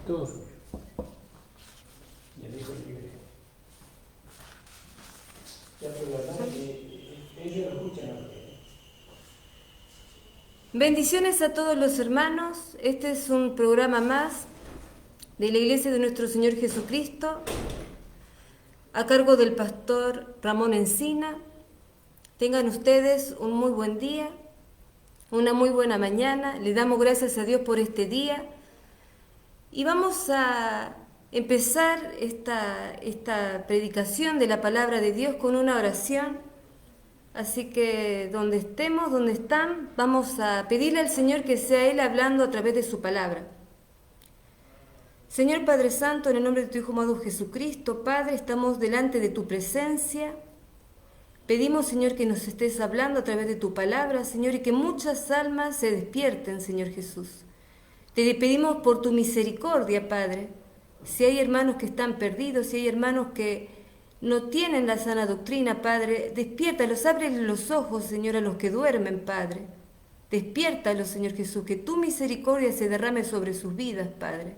Todo suyo. Y el Hijo libre. Ya por la verdad que ellos lo escuchan a ustedes. Bendiciones a todos los hermanos. Este es un programa más de la Iglesia de nuestro Señor Jesucristo, a cargo del pastor Ramón Encina. Tengan ustedes un muy buen día, una muy buena mañana. Le damos gracias a Dios por este día. Y vamos a empezar esta predicación de la palabra de Dios con una oración. Así que donde estemos, donde están, vamos a pedirle al Señor que sea Él hablando a través de su palabra. Señor Padre Santo, en el nombre de tu Hijo amado Jesucristo, Padre, estamos delante de tu presencia. Pedimos, Señor, que nos estés hablando a través de tu palabra, Señor, y que muchas almas se despierten, Señor Jesús. Te pedimos por tu misericordia, Padre. Si hay hermanos que están perdidos, si hay hermanos que no tienen la sana doctrina, Padre, despiértalos, ábreles los ojos, Señor, a los que duermen, Padre. Despiértalos, Señor Jesús, que tu misericordia se derrame sobre sus vidas, Padre.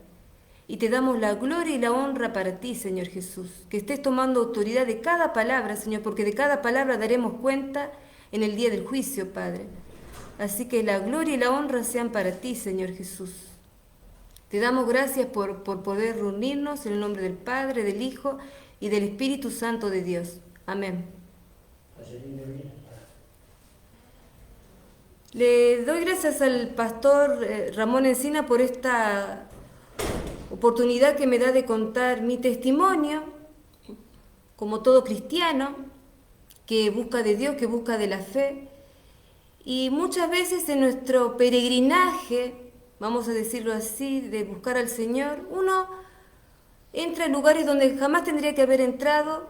Y te damos la gloria y la honra para ti, Señor Jesús. Que estés tomando autoridad de cada palabra, Señor, porque de cada palabra daremos cuenta en el día del juicio, Padre. Así que la gloria y la honra sean para ti, Señor Jesús. Te damos gracias por poder reunirnos en el nombre del Padre, del Hijo y del Espíritu Santo de Dios. Amén. Le doy gracias al pastor Ramón Encina por esta oportunidad que me da de contar mi testimonio, como todo cristiano, que busca de Dios, que busca de la fe. Y muchas veces en nuestro peregrinaje, vamos a decirlo así, de buscar al Señor, uno entra en lugares donde jamás tendría que haber entrado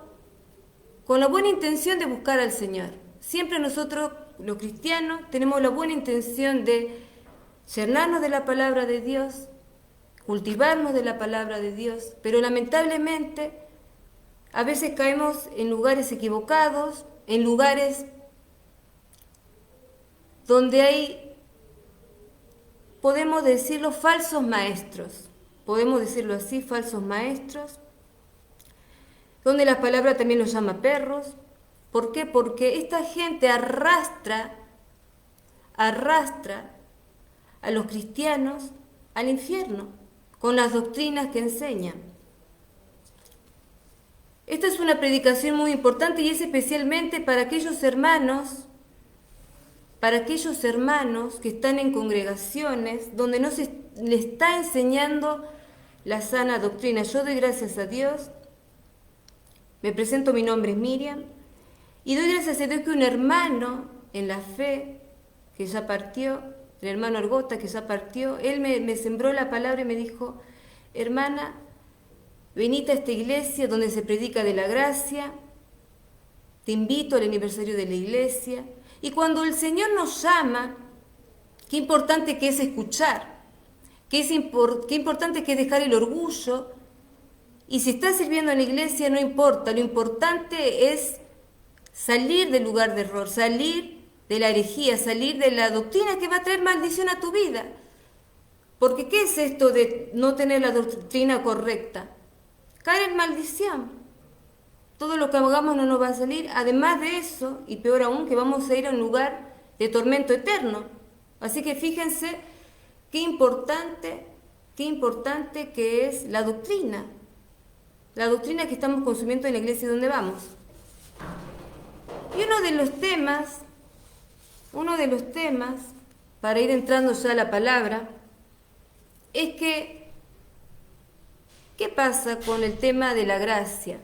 con la buena intención de buscar al Señor. Siempre nosotros, los cristianos, tenemos la buena intención de llenarnos de la palabra de Dios, cultivarnos de la palabra de Dios, pero lamentablemente a veces caemos en lugares equivocados, en lugares donde hay, podemos decirlo, falsos maestros, podemos decirlo así, falsos maestros, donde la palabra también los llama perros. ¿Por qué? Porque esta gente arrastra a los cristianos al infierno con las doctrinas que enseñan. Esta es una predicación muy importante y es especialmente para aquellos hermanos que están en congregaciones donde no se les está enseñando la sana doctrina. Yo doy gracias a Dios, me presento, mi nombre es Miriam, y doy gracias a Dios que un hermano en la fe, que ya partió, el hermano Argota, que ya partió, él me sembró la palabra y me dijo: hermana, venite a esta iglesia donde se predica de la gracia, te invito al aniversario de la iglesia. Y cuando el Señor nos llama, qué importante que es escuchar, qué importante que es dejar el orgullo. Y si estás sirviendo en la iglesia, no importa, lo importante es salir del lugar de error, salir de la herejía, salir de la doctrina que va a traer maldición a tu vida. Porque ¿qué es esto de no tener la doctrina correcta? Caer en maldición. Todo lo que hagamos no nos va a salir. Además de eso, y peor aún, que vamos a ir a un lugar de tormento eterno. Así que fíjense qué importante que es la doctrina que estamos consumiendo en la iglesia donde vamos. Y uno de los temas, para ir entrando ya a la palabra, es que, ¿qué pasa con el tema de la gracia?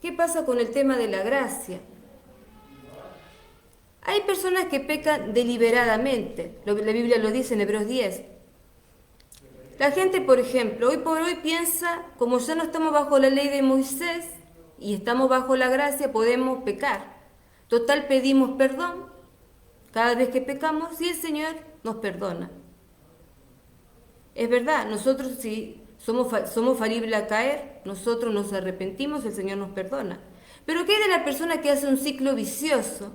¿Qué pasa con el tema de la gracia? Hay personas que pecan deliberadamente, la Biblia lo dice en Hebreos 10. La gente, por ejemplo, hoy por hoy piensa, como ya no estamos bajo la ley de Moisés y estamos bajo la gracia, podemos pecar. Total, pedimos perdón cada vez que pecamos y el Señor nos perdona. Es verdad, nosotros si somos falibles a caer, nosotros nos arrepentimos, el Señor nos perdona. Pero ¿qué hay de la persona que hace un ciclo vicioso?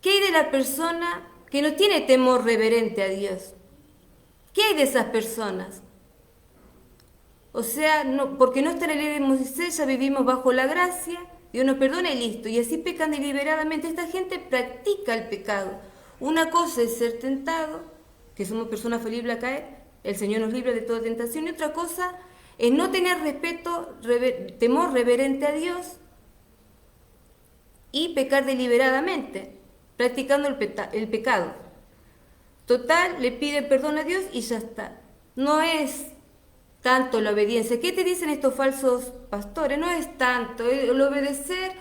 ¿Qué hay de la persona que no tiene temor reverente a Dios? ¿Qué hay de esas personas? O sea, no, porque no está en la ley de Moisés, ya vivimos bajo la gracia, Dios nos perdona y listo. Y así pecan deliberadamente. Esta gente practica el pecado. Una cosa es ser tentado, que somos personas falibles a caer, el Señor nos libra de toda tentación, y otra cosa es no tener respeto, temor reverente a Dios y pecar deliberadamente, practicando el pecado. Total, le pide perdón a Dios y ya está. No es tanto la obediencia. ¿Qué te dicen estos falsos pastores? No es tanto. El obedecer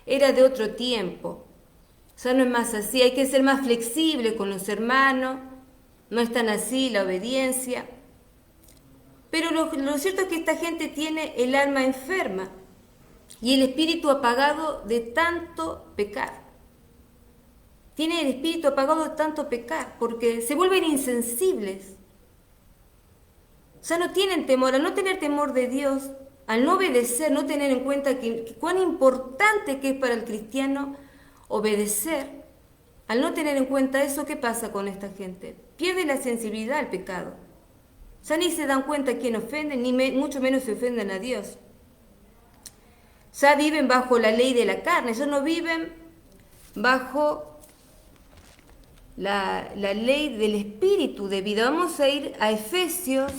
era de otro tiempo. Ya no es más así. Hay que ser más flexible con los hermanos. No es tan así la obediencia. Pero lo cierto es que esta gente tiene el alma enferma y el espíritu apagado de tanto pecar. Tiene el espíritu apagado de tanto pecar porque se vuelven insensibles. Ya no tienen temor. Al no tener temor de Dios, al no obedecer, no tener en cuenta cuán importante que es para el cristiano obedecer, al no tener en cuenta eso, ¿qué pasa con esta gente? Pierde la sensibilidad al pecado. Ya ni se dan cuenta quién ofenden, ni mucho menos se ofenden a Dios. Ya viven bajo la ley de la carne, ya no viven bajo la ley del espíritu de vida. Vamos a ir a Efesios,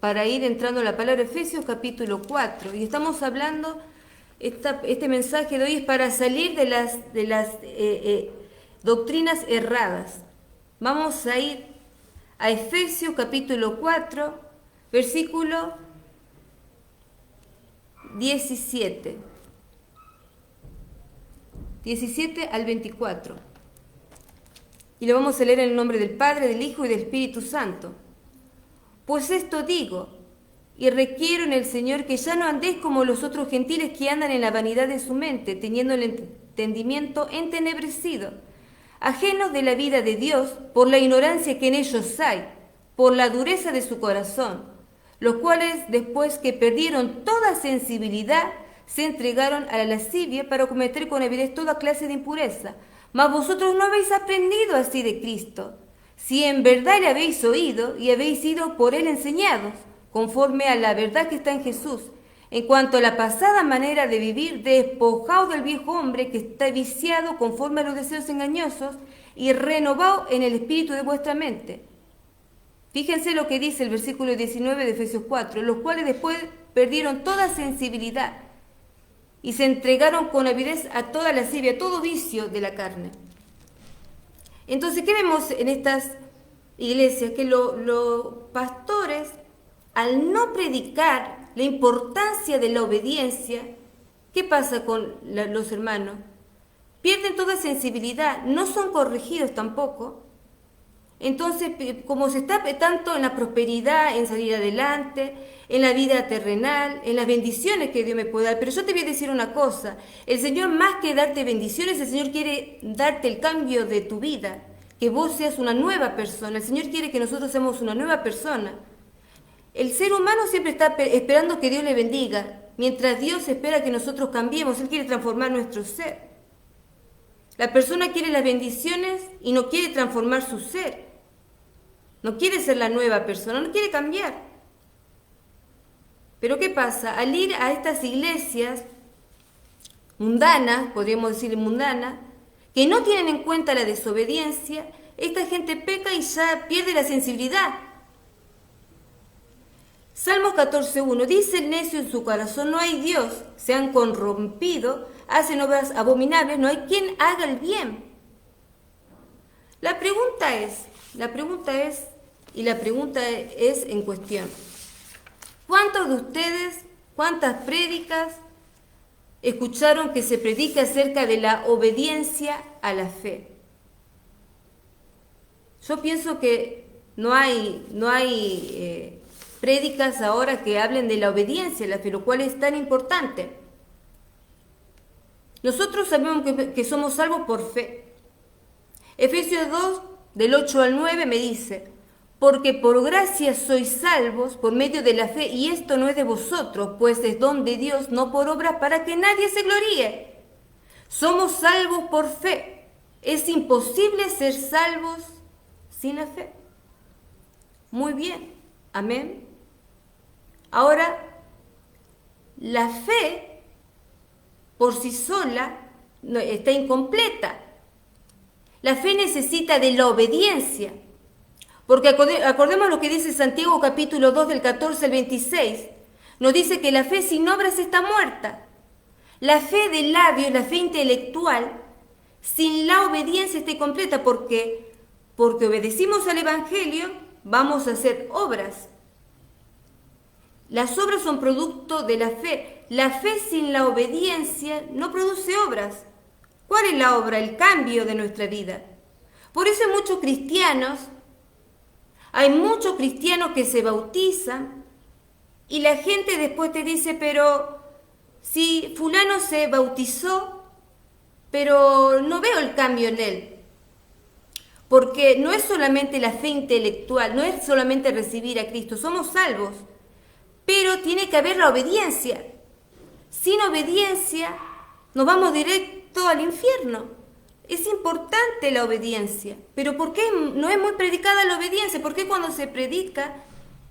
para ir entrando a la palabra Efesios capítulo 4. Y estamos hablando, este mensaje de hoy es para salir de las doctrinas erradas. Vamos a ir a Efesios capítulo 4, versículo 17. 17 al 24. Y lo vamos a leer en el nombre del Padre, del Hijo y del Espíritu Santo. Pues esto digo, y requiero en el Señor que ya no andéis como los otros gentiles que andan en la vanidad de su mente, teniendo el entendimiento entenebrecido, ajenos de la vida de Dios por la ignorancia que en ellos hay, por la dureza de su corazón, los cuales, después que perdieron toda sensibilidad, se entregaron a la lascivia para cometer con avidez toda clase de impureza. Mas vosotros no habéis aprendido así de Cristo, si en verdad le habéis oído y habéis sido por él enseñados, conforme a la verdad que está en Jesús. En cuanto a la pasada manera de vivir, despojaos del viejo hombre que está viciado conforme a los deseos engañosos y renovado en el espíritu de vuestra mente. Fíjense lo que dice el versículo 19 de Efesios 4, los cuales después perdieron toda sensibilidad y se entregaron con avidez a toda lascivia, a todo vicio de la carne. Entonces, ¿qué vemos en estas iglesias? Que los pastores, al no predicar la importancia de la obediencia, ¿qué pasa con los hermanos? Pierden toda sensibilidad, no son corregidos tampoco. Entonces, como se está tanto en la prosperidad, en salir adelante, en la vida terrenal, en las bendiciones que Dios me puede dar. Pero yo te voy a decir una cosa, el Señor más que darte bendiciones, el Señor quiere darte el cambio de tu vida, que vos seas una nueva persona. El Señor quiere que nosotros seamos una nueva persona. El ser humano siempre está esperando que Dios le bendiga, mientras Dios espera que nosotros cambiemos. Él quiere transformar nuestro ser. La persona quiere las bendiciones y no quiere transformar su ser. No quiere ser la nueva persona, no quiere cambiar. Pero ¿qué pasa? Al ir a estas iglesias mundanas, podríamos decir mundanas, que no tienen en cuenta la desobediencia, esta gente peca y ya pierde la sensibilidad. Salmos 14:1, dice el necio en su corazón, no hay Dios, se han corrompido, hacen obras abominables, no hay quien haga el bien. La pregunta es en cuestión. ¿Cuántos de ustedes, cuántas prédicas escucharon que se predica acerca de la obediencia a la fe? Yo pienso que no hay prédicas ahora que hablen de la obediencia a la fe, lo cual es tan importante. Nosotros sabemos que somos salvos por fe. Efesios 2, del 8 al 9 me dice, porque por gracia sois salvos por medio de la fe, y esto no es de vosotros, pues es don de Dios, no por obras, para que nadie se gloríe. Somos salvos por fe. Es imposible ser salvos sin la fe. Muy bien, amén. Ahora la fe por sí sola está incompleta. La fe necesita de la obediencia. Porque acordemos lo que dice Santiago capítulo 2 del 14 al 26. Nos dice que la fe sin obras está muerta. La fe de labios, la fe intelectual, sin la obediencia está incompleta. Porque obedecimos al Evangelio, vamos a hacer obras. Las obras son producto de la fe. La fe sin la obediencia no produce obras. ¿Cuál es la obra? El cambio de nuestra vida. Por eso hay muchos cristianos que se bautizan y la gente después te dice, pero si fulano se bautizó, pero no veo el cambio en él. Porque no es solamente la fe intelectual, no es solamente recibir a Cristo, somos salvos, pero tiene que haber la obediencia. Sin obediencia nos vamos directo al infierno. Es importante la obediencia, pero ¿por qué no es muy predicada la obediencia? ¿Por qué cuando se predica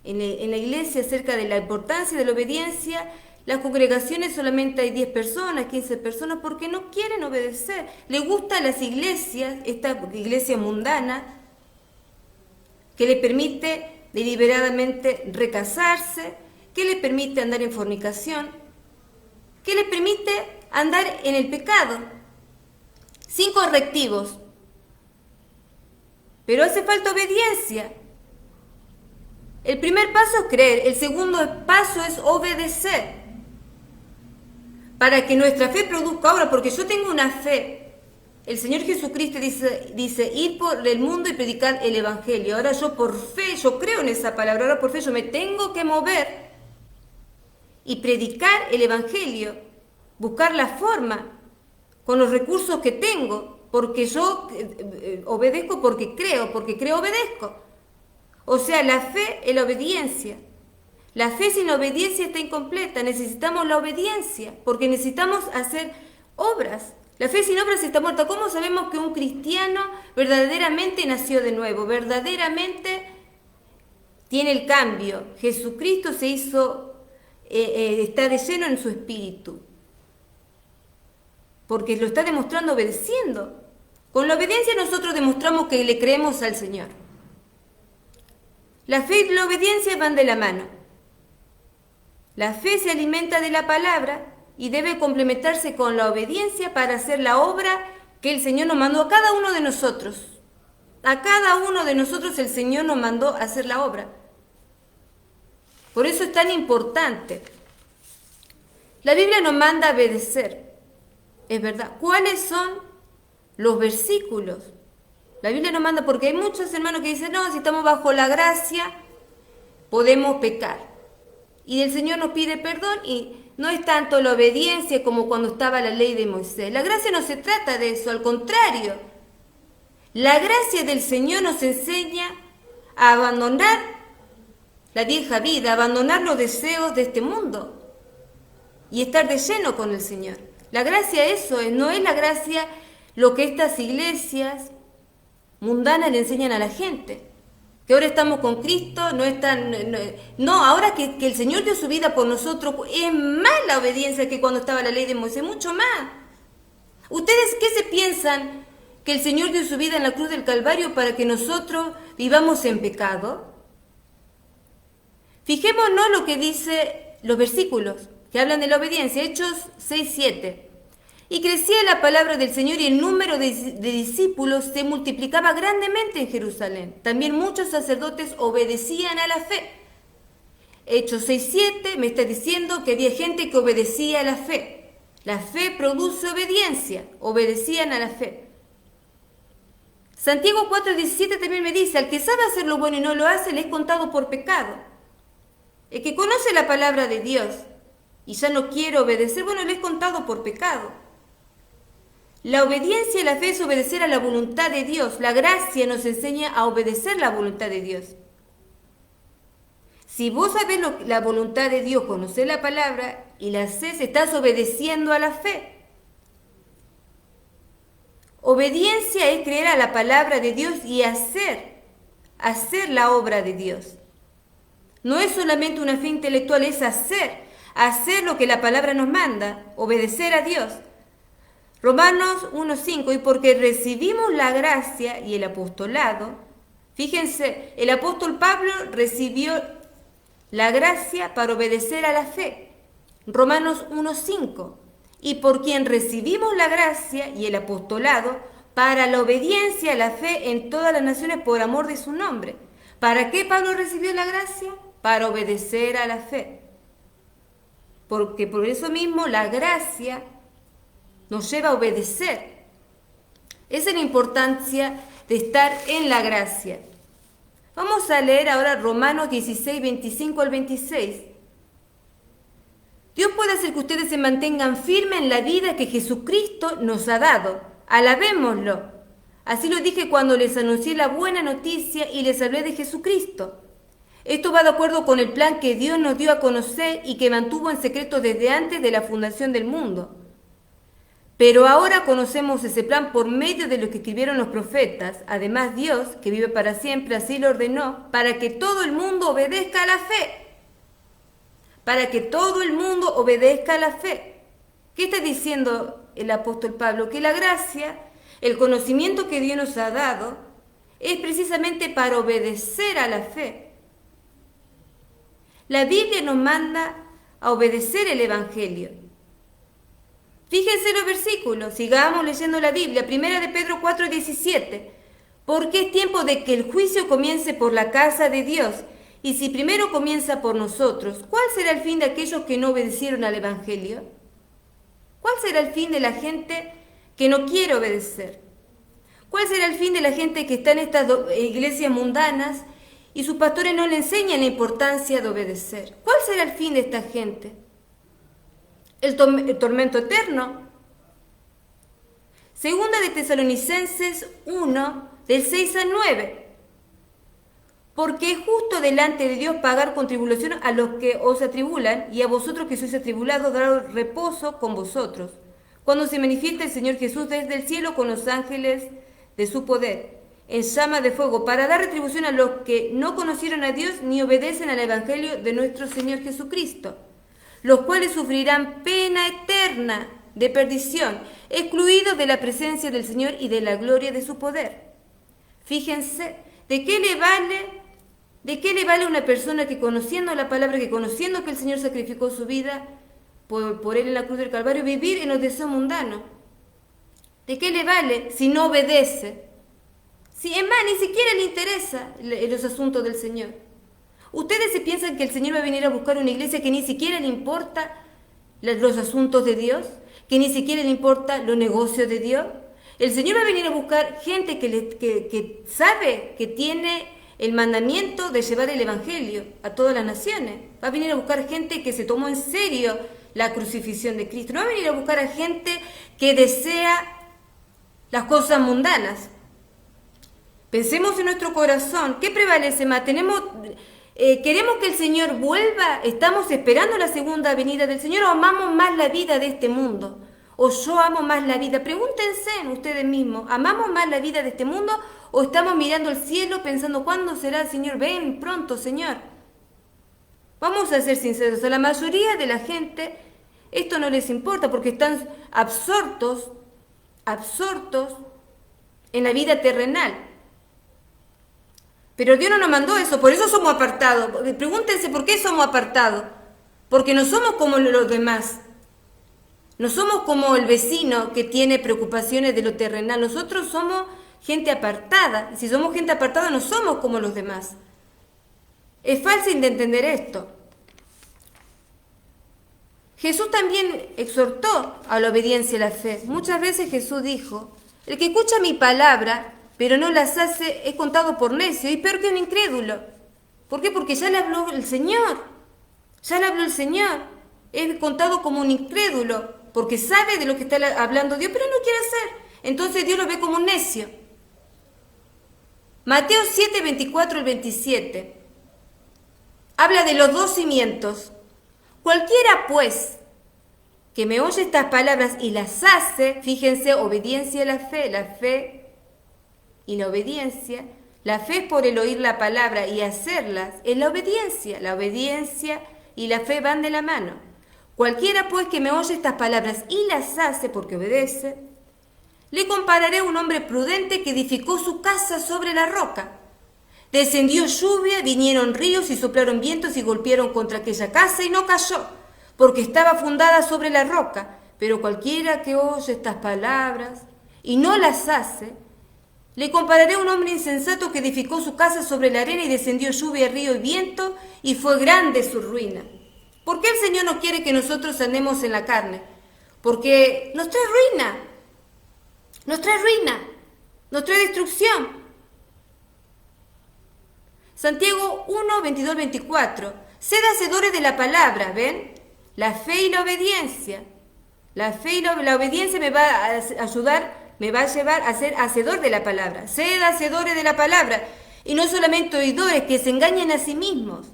en la iglesia acerca de la importancia de la obediencia, las congregaciones solamente hay 10 personas, 15 personas, porque no quieren obedecer? Les gustan las iglesias, esta iglesia mundana, que le permite deliberadamente recasarse, que le permite andar en fornicación, que le permite andar en el pecado, sin correctivos. Pero hace falta obediencia. El primer paso es creer, el segundo paso es obedecer. Para que nuestra fe produzca obra, porque yo tengo una fe. El Señor Jesucristo dice, ir por el mundo y predicar el Evangelio. Ahora yo por fe, yo creo en esa palabra, ahora por fe yo me tengo que mover y predicar el Evangelio, buscar la forma con los recursos que tengo, porque yo obedezco porque creo obedezco. O sea, la fe es la obediencia. La fe sin la obediencia está incompleta, necesitamos la obediencia, porque necesitamos hacer obras. La fe sin obras está muerta. ¿Cómo sabemos que un cristiano verdaderamente nació de nuevo, verdaderamente tiene el cambio? Jesucristo se hizo, está de lleno en su espíritu, porque lo está demostrando obedeciendo. Con la obediencia nosotros demostramos que le creemos al Señor. La fe y la obediencia van de la mano. La fe se alimenta de la palabra y debe complementarse con la obediencia para hacer la obra que el Señor nos mandó a cada uno de nosotros. A cada uno de nosotros el Señor nos mandó a hacer la obra. Por eso es tan importante. La Biblia nos manda a obedecer. Es verdad. ¿Cuáles son los versículos? La Biblia nos manda, porque hay muchos hermanos que dicen, no, si estamos bajo la gracia, podemos pecar. Y el Señor nos pide perdón y no es tanto la obediencia como cuando estaba la ley de Moisés. La gracia no se trata de eso, al contrario. La gracia del Señor nos enseña a abandonar la vieja vida, abandonar los deseos de este mundo y estar de lleno con el Señor. La gracia eso es, no es la gracia lo que estas iglesias mundanas le enseñan a la gente. Que ahora estamos con Cristo, no, ahora que el Señor dio su vida por nosotros, es más la obediencia que cuando estaba la ley de Moisés, mucho más. ¿Ustedes qué se piensan? ¿Que el Señor dio su vida en la cruz del Calvario para que nosotros vivamos en pecado? Fijémonos lo que dice los versículos que hablan de la obediencia, Hechos 6:7. Y crecía la palabra del Señor y el número de discípulos se multiplicaba grandemente en Jerusalén. También muchos sacerdotes obedecían a la fe. Hechos 6:7 me está diciendo que había gente que obedecía a la fe. La fe produce obediencia, obedecían a la fe. Santiago 4:17 también me dice, al que sabe hacer lo bueno y no lo hace, le es contado por pecado. El que conoce la palabra de Dios y ya no quiere obedecer, bueno, le es contado por pecado. La obediencia y la fe es obedecer a la voluntad de Dios. La gracia nos enseña a obedecer la voluntad de Dios. Si vos sabés la voluntad de Dios, conocés la palabra y la haces, estás obedeciendo a la fe. Obediencia es creer a la palabra de Dios y hacer la obra de Dios. No es solamente una fe intelectual, es hacer. hacer lo que la palabra nos manda, obedecer a Dios. Romanos 1:5, y porque recibimos la gracia y el apostolado, fíjense, el apóstol Pablo recibió la gracia para obedecer a la fe. Romanos 1:5, y por quien recibimos la gracia y el apostolado para la obediencia a la fe en todas las naciones por amor de su nombre. ¿Para qué Pablo recibió la gracia? Para obedecer a la fe. Porque por eso mismo la gracia nos lleva a obedecer. Esa es la importancia de estar en la gracia. Vamos a leer ahora Romanos 16, 25 al 26. Dios puede hacer que ustedes se mantengan firmes en la vida que Jesucristo nos ha dado. Alabémoslo. Así lo dije cuando les anuncié la buena noticia y les hablé de Jesucristo. Esto va de acuerdo con el plan que Dios nos dio a conocer y que mantuvo en secreto desde antes de la fundación del mundo. Pero ahora conocemos ese plan por medio de lo que escribieron los profetas. Además, Dios, que vive para siempre, así lo ordenó, para que todo el mundo obedezca a la fe. Para que todo el mundo obedezca a la fe. ¿Qué está diciendo el apóstol Pablo? Que la gracia, el conocimiento que Dios nos ha dado, es precisamente para obedecer a la fe. La Biblia nos manda a obedecer el Evangelio. Fíjense los versículos, sigamos leyendo la Biblia, 1 de Pedro 4:17. Porque es tiempo de que el juicio comience por la casa de Dios, y si primero comienza por nosotros, ¿cuál será el fin de aquellos que no obedecieron al Evangelio? ¿Cuál será el fin de la gente que no quiere obedecer? ¿Cuál será el fin de la gente que está en estas iglesias mundanas y sus pastores no le enseñan la importancia de obedecer? ¿Cuál será el fin de esta gente? El tormento eterno. Segunda de Tesalonicenses 1, del 6 al 9. Porque es justo delante de Dios pagar con tribulación a los que os atribulan, y a vosotros que sois atribulados dar reposo con vosotros, cuando se manifiesta el Señor Jesús desde el cielo con los ángeles de su poder, en llama de fuego, para dar retribución a los que no conocieron a Dios ni obedecen al Evangelio de nuestro Señor Jesucristo, los cuales sufrirán pena eterna de perdición, excluidos de la presencia del Señor y de la gloria de su poder. Fíjense, ¿de qué le vale a una persona que conociendo la palabra, que conociendo que el Señor sacrificó su vida por él en la cruz del Calvario, vivir en los deseos mundanos? ¿De qué le vale si no obedece? Si es más, ni siquiera le interesa los asuntos del Señor. ¿Ustedes se piensan que el Señor va a venir a buscar una iglesia que ni siquiera le importa los asuntos de Dios? ¿Que ni siquiera le importa los negocios de Dios? El Señor va a venir a buscar gente que sabe que tiene el mandamiento de llevar el Evangelio a todas las naciones. Va a venir a buscar gente que se tomó en serio la crucifixión de Cristo. No va a venir a buscar a gente que desea las cosas mundanas. Pensemos en nuestro corazón. ¿Qué prevalece más? ¿Queremos que el Señor vuelva? ¿Estamos esperando la segunda venida del Señor o amamos más la vida de este mundo? ¿O yo amo más la vida? Pregúntense ustedes mismos, ¿amamos más la vida de este mundo o estamos mirando al cielo pensando cuándo será el Señor? Ven pronto, Señor. Vamos a ser sinceros, a la mayoría de la gente esto no les importa porque están absortos en la vida terrenal. Pero Dios no nos mandó eso, por eso somos apartados. Pregúntense por qué somos apartados. Porque no somos como los demás. No somos como el vecino que tiene preocupaciones de lo terrenal. Nosotros somos gente apartada. Y si somos gente apartada no somos como los demás. Es fácil de entender esto. Jesús también exhortó a la obediencia y a la fe. Muchas veces Jesús dijo, el que escucha mi palabra pero no las hace, es contado por necio y peor que un incrédulo. ¿Por qué? Porque ya le habló el Señor. Ya le habló el Señor. Es contado como un incrédulo, porque sabe de lo que está hablando Dios, pero no quiere hacer. Entonces Dios lo ve como un necio. Mateo 7, 24 al 27. Habla de los dos cimientos. Cualquiera, pues, que me oye estas palabras y las hace, fíjense, obediencia a la fe y la obediencia. La fe es por el oír la palabra y hacerlas, es la obediencia. La obediencia y la fe van de la mano. Cualquiera pues que me oye estas palabras y las hace porque obedece, le compararé a un hombre prudente que edificó su casa sobre la roca. Descendió lluvia, vinieron ríos y soplaron vientos y golpearon contra aquella casa y no cayó, porque estaba fundada sobre la roca. Pero cualquiera que oye estas palabras y no las hace, le compararé a un hombre insensato que edificó su casa sobre la arena y descendió lluvia, río y viento y fue grande su ruina. ¿Por qué el Señor no quiere que nosotros andemos en la carne? Porque nos trae ruina, nos trae destrucción. Santiago 1, 22, 24. Sed hacedores de la palabra, ¿ven? La fe y la obediencia. La fe y la obediencia me va a ayudar, me va a llevar a ser hacedor de la palabra. Sed hacedores de la palabra y no solamente oidores que se engañen a sí mismos.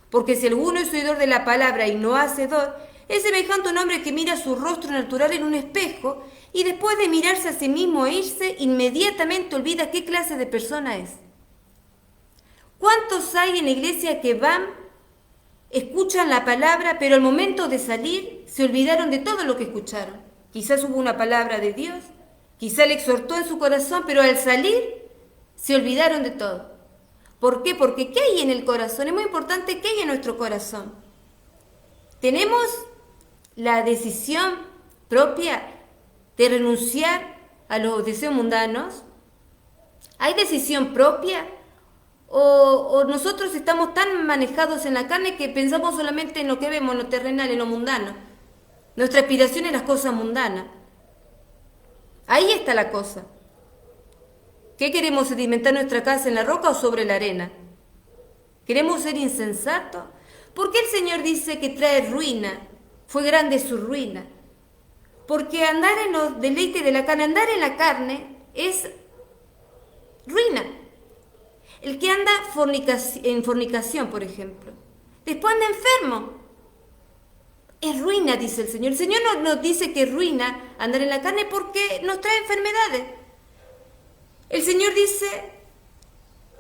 Porque si alguno es oidor de la palabra y no hacedor, es semejante a un hombre que mira su rostro natural en un espejo y después de mirarse a sí mismo e irse, inmediatamente olvida qué clase de persona es. ¿Cuántos hay en la iglesia que van, escuchan la palabra, pero al momento de salir se olvidaron de todo lo que escucharon? Quizás hubo una palabra de Dios, quizás le exhortó en su corazón, pero al salir se olvidaron de todo. ¿Por qué? Porque ¿qué hay en el corazón? Es muy importante qué hay en nuestro corazón. ¿Tenemos la decisión propia de renunciar a los deseos mundanos? ¿Hay decisión propia? ¿O nosotros estamos tan manejados en la carne que pensamos solamente en lo que vemos, en lo terrenal, en lo mundano? Nuestra aspiración es las cosas mundanas. Ahí está la cosa. ¿Qué queremos, sedimentar nuestra casa en la roca o sobre la arena? ¿Queremos ser insensatos? ¿Por qué el Señor dice que trae ruina? Fue grande su ruina. Porque andar en los deleites de la carne, andar en la carne es ruina. El que anda en fornicación, por ejemplo, después anda enfermo. Es ruina, dice el Señor. El Señor no nos dice que es ruina andar en la carne porque nos trae enfermedades. El Señor dice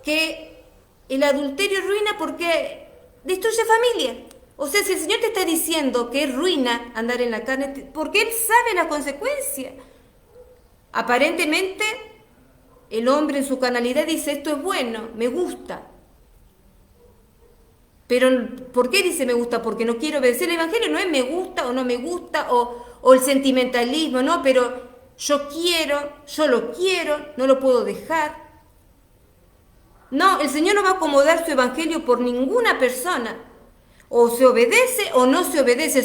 que el adulterio es ruina porque destruye familia. O sea, si el Señor te está diciendo que es ruina andar en la carne, porque Él sabe la consecuencia. Aparentemente, el hombre en su carnalidad dice, esto es bueno, me gusta. Pero, ¿por qué dice me gusta? Porque no quiero obedecer el Evangelio. No es me gusta o no me gusta o el sentimentalismo, no, pero yo lo quiero, no lo puedo dejar. No, el Señor no va a acomodar su Evangelio por ninguna persona. O se obedece o no se obedece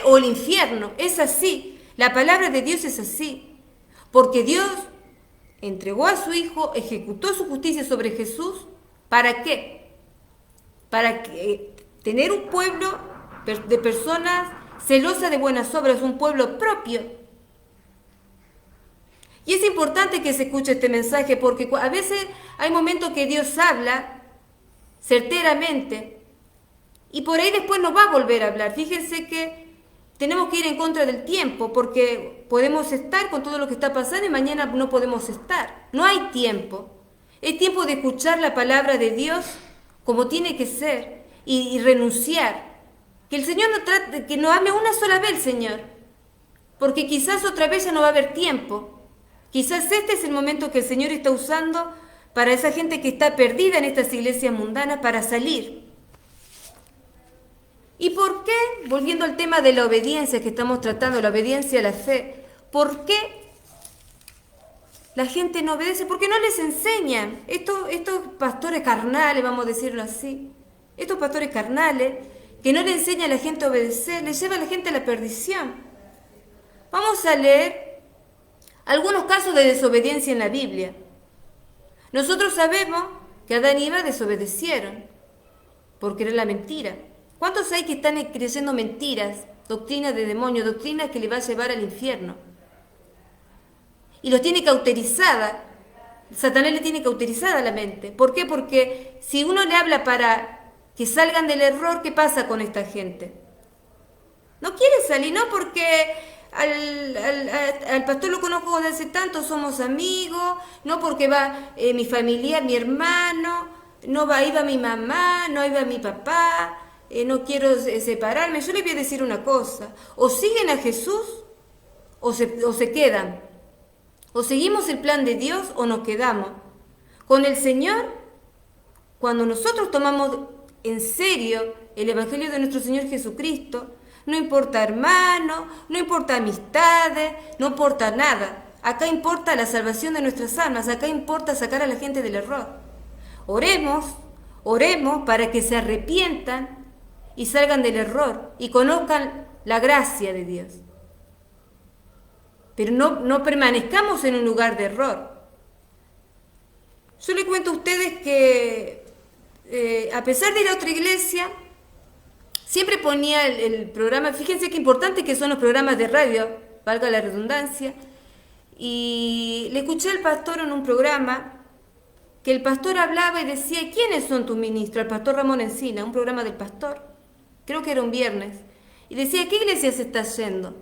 o el infierno. Es así, la palabra de Dios es así. Porque Dios entregó a su Hijo, ejecutó su justicia sobre Jesús. ¿Para qué? Para tener un pueblo de personas celosas de buenas obras, un pueblo propio. Y es importante que se escuche este mensaje porque a veces hay momentos que Dios habla certeramente y por ahí después nos va a volver a hablar. Fíjense que tenemos que ir en contra del tiempo porque podemos estar con todo lo que está pasando y mañana no podemos estar. No hay tiempo. Es tiempo de escuchar la palabra de Dios como tiene que ser y renunciar. Que el Señor que no hable una sola vez, Señor, porque quizás otra vez ya no va a haber tiempo. Quizás este es el momento que el Señor está usando para esa gente que está perdida en estas iglesias mundanas para salir. ¿Y por qué? Volviendo al tema de la obediencia que estamos tratando, la obediencia a la fe, ¿por qué la gente no obedece? Porque no les enseñan. Estos pastores carnales, vamos a decirlo así, estos pastores carnales que no le enseñan a la gente a obedecer, le llevan a la gente a la perdición. Vamos a leer algunos casos de desobediencia en la Biblia. Nosotros sabemos que Adán y Eva desobedecieron por querer la mentira. ¿Cuántos hay que están creyendo mentiras, doctrinas de demonios, doctrinas que le va a llevar al infierno? Y los tiene cauterizada. Satanás le tiene cauterizada la mente. ¿Por qué? Porque si uno le habla para que salgan del error, ¿qué pasa con esta gente? No quiere salir, ¿no? Porque al pastor lo conozco desde hace tanto, somos amigos, no porque va mi familiar, mi hermano, no va, iba mi mamá, no iba mi papá, no quiero separarme. Yo les voy a decir una cosa, o siguen a Jesús o se quedan, o seguimos el plan de Dios o nos quedamos. Con el Señor, cuando nosotros tomamos en serio el Evangelio de nuestro Señor Jesucristo, no importa hermano, no importa amistades, no importa nada. Acá importa la salvación de nuestras almas, acá importa sacar a la gente del error. Oremos para que se arrepientan y salgan del error y conozcan la gracia de Dios. Pero no permanezcamos en un lugar de error. Yo les cuento a ustedes que a pesar de ir a otra iglesia, siempre ponía el programa, fíjense qué importante que son los programas de radio, valga la redundancia, y le escuché al pastor en un programa que el pastor hablaba y decía, ¿quiénes son tus ministros? El pastor Ramón Encina, un programa del pastor, creo que era un viernes, y decía, ¿qué iglesia se está yendo?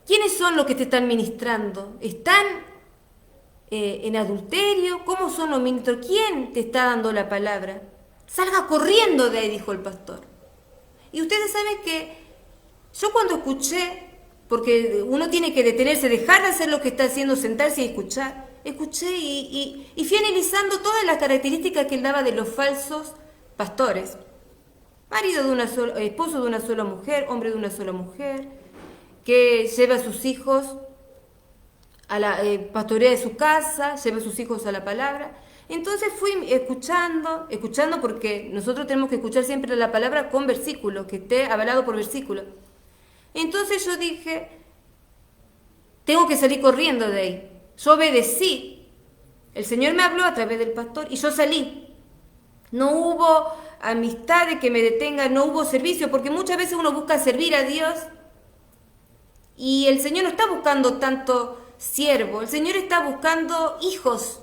¿Quiénes son los que te están ministrando? ¿Están en adulterio? ¿Cómo son los ministros? ¿Quién te está dando la palabra? Salga corriendo de ahí, dijo el pastor. Y ustedes saben que yo cuando escuché, porque uno tiene que detenerse, dejar de hacer lo que está haciendo, sentarse y escuchar, escuché y fui analizando todas las características que él daba de los falsos pastores. Esposo de una sola mujer, hombre de una sola mujer, que lleva a sus hijos a la pastorea de su casa, lleva a sus hijos a la palabra. Entonces fui escuchando porque nosotros tenemos que escuchar siempre la palabra con versículo, que esté avalado por versículo. Entonces yo dije, tengo que salir corriendo de ahí. Yo obedecí. El Señor me habló a través del pastor y yo salí. No hubo amistades que me detengan, no hubo servicio, porque muchas veces uno busca servir a Dios y el Señor no está buscando tanto siervo, el Señor está buscando hijos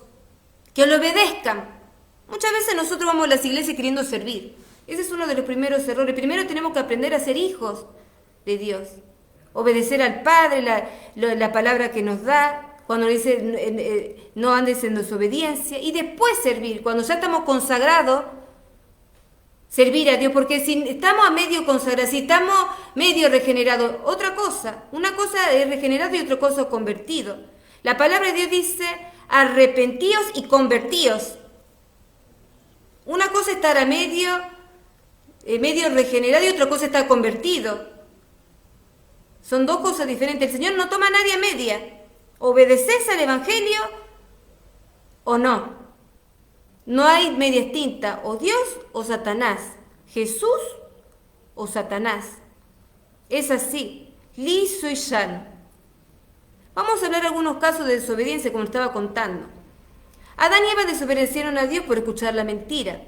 que lo obedezcan. Muchas veces nosotros vamos a las iglesias queriendo servir. Ese es uno de los primeros errores. Primero tenemos que aprender a ser hijos de Dios. Obedecer al Padre, la palabra que nos da, cuando dice no andes en desobediencia, y después servir, cuando ya estamos consagrados, servir a Dios, porque si estamos a medio consagrados, si estamos medio regenerados, una cosa es regenerado y otra cosa es convertido. La palabra de Dios dice, arrepentíos y convertíos. Una cosa es estar a medio regenerado y otra cosa es estar convertido. Son dos cosas diferentes. El Señor no toma a nadie a media. ¿Obedeces al Evangelio o no? No hay medias tintas, o Dios o Satanás, Jesús o Satanás. Es así, liso y llano. Vamos a hablar de algunos casos de desobediencia, como estaba contando. Adán y Eva desobedecieron a Dios por escuchar la mentira.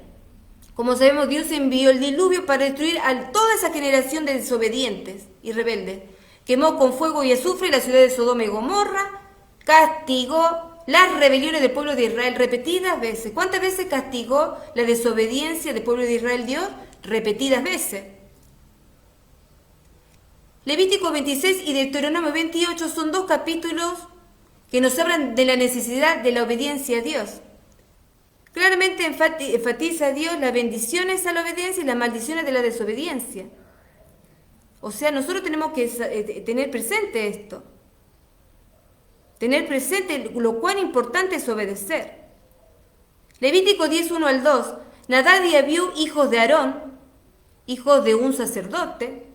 Como sabemos, Dios envió el diluvio para destruir a toda esa generación de desobedientes y rebeldes. Quemó con fuego y azufre la ciudad de Sodoma y Gomorra, castigó las rebeliones del pueblo de Israel repetidas veces. ¿Cuántas veces castigó la desobediencia del pueblo de Israel Dios? Repetidas veces. Levítico 26 y Deuteronomio 28 son dos capítulos que nos hablan de la necesidad de la obediencia a Dios. Claramente enfatiza a Dios las bendiciones a la obediencia y las maldiciones de la desobediencia. O sea, nosotros tenemos que tener presente esto. Tener presente lo cuán importante es obedecer. Levítico 10, 1 al 2. Nadab y Abiú, hijos de Aarón, hijos de un sacerdote,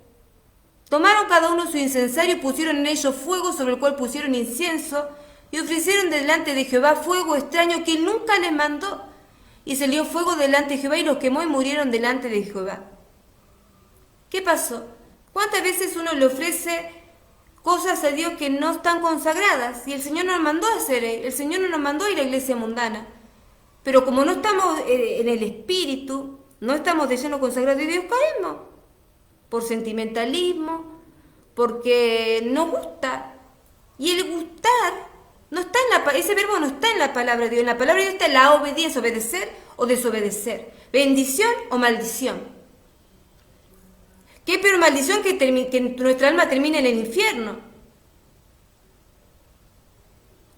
tomaron cada uno su incensario y pusieron en ellos fuego sobre el cual pusieron incienso y ofrecieron delante de Jehová fuego extraño que él nunca les mandó. Y salió fuego delante de Jehová y los quemó y murieron delante de Jehová. ¿Qué pasó? ¿Cuántas veces uno le ofrece cosas a Dios que no están consagradas? Y el Señor nos mandó a hacer, el Señor no nos mandó a ir a la iglesia mundana. Pero como no estamos en el espíritu, no estamos de lleno consagrados de Dios, caemos. Por sentimentalismo, porque nos gusta. Y el gustar, no está ese verbo no está en la palabra de Dios. En la palabra de Dios está la obediencia, obedecer o desobedecer. Bendición o maldición. ¿Qué peor maldición que nuestra alma termine en el infierno?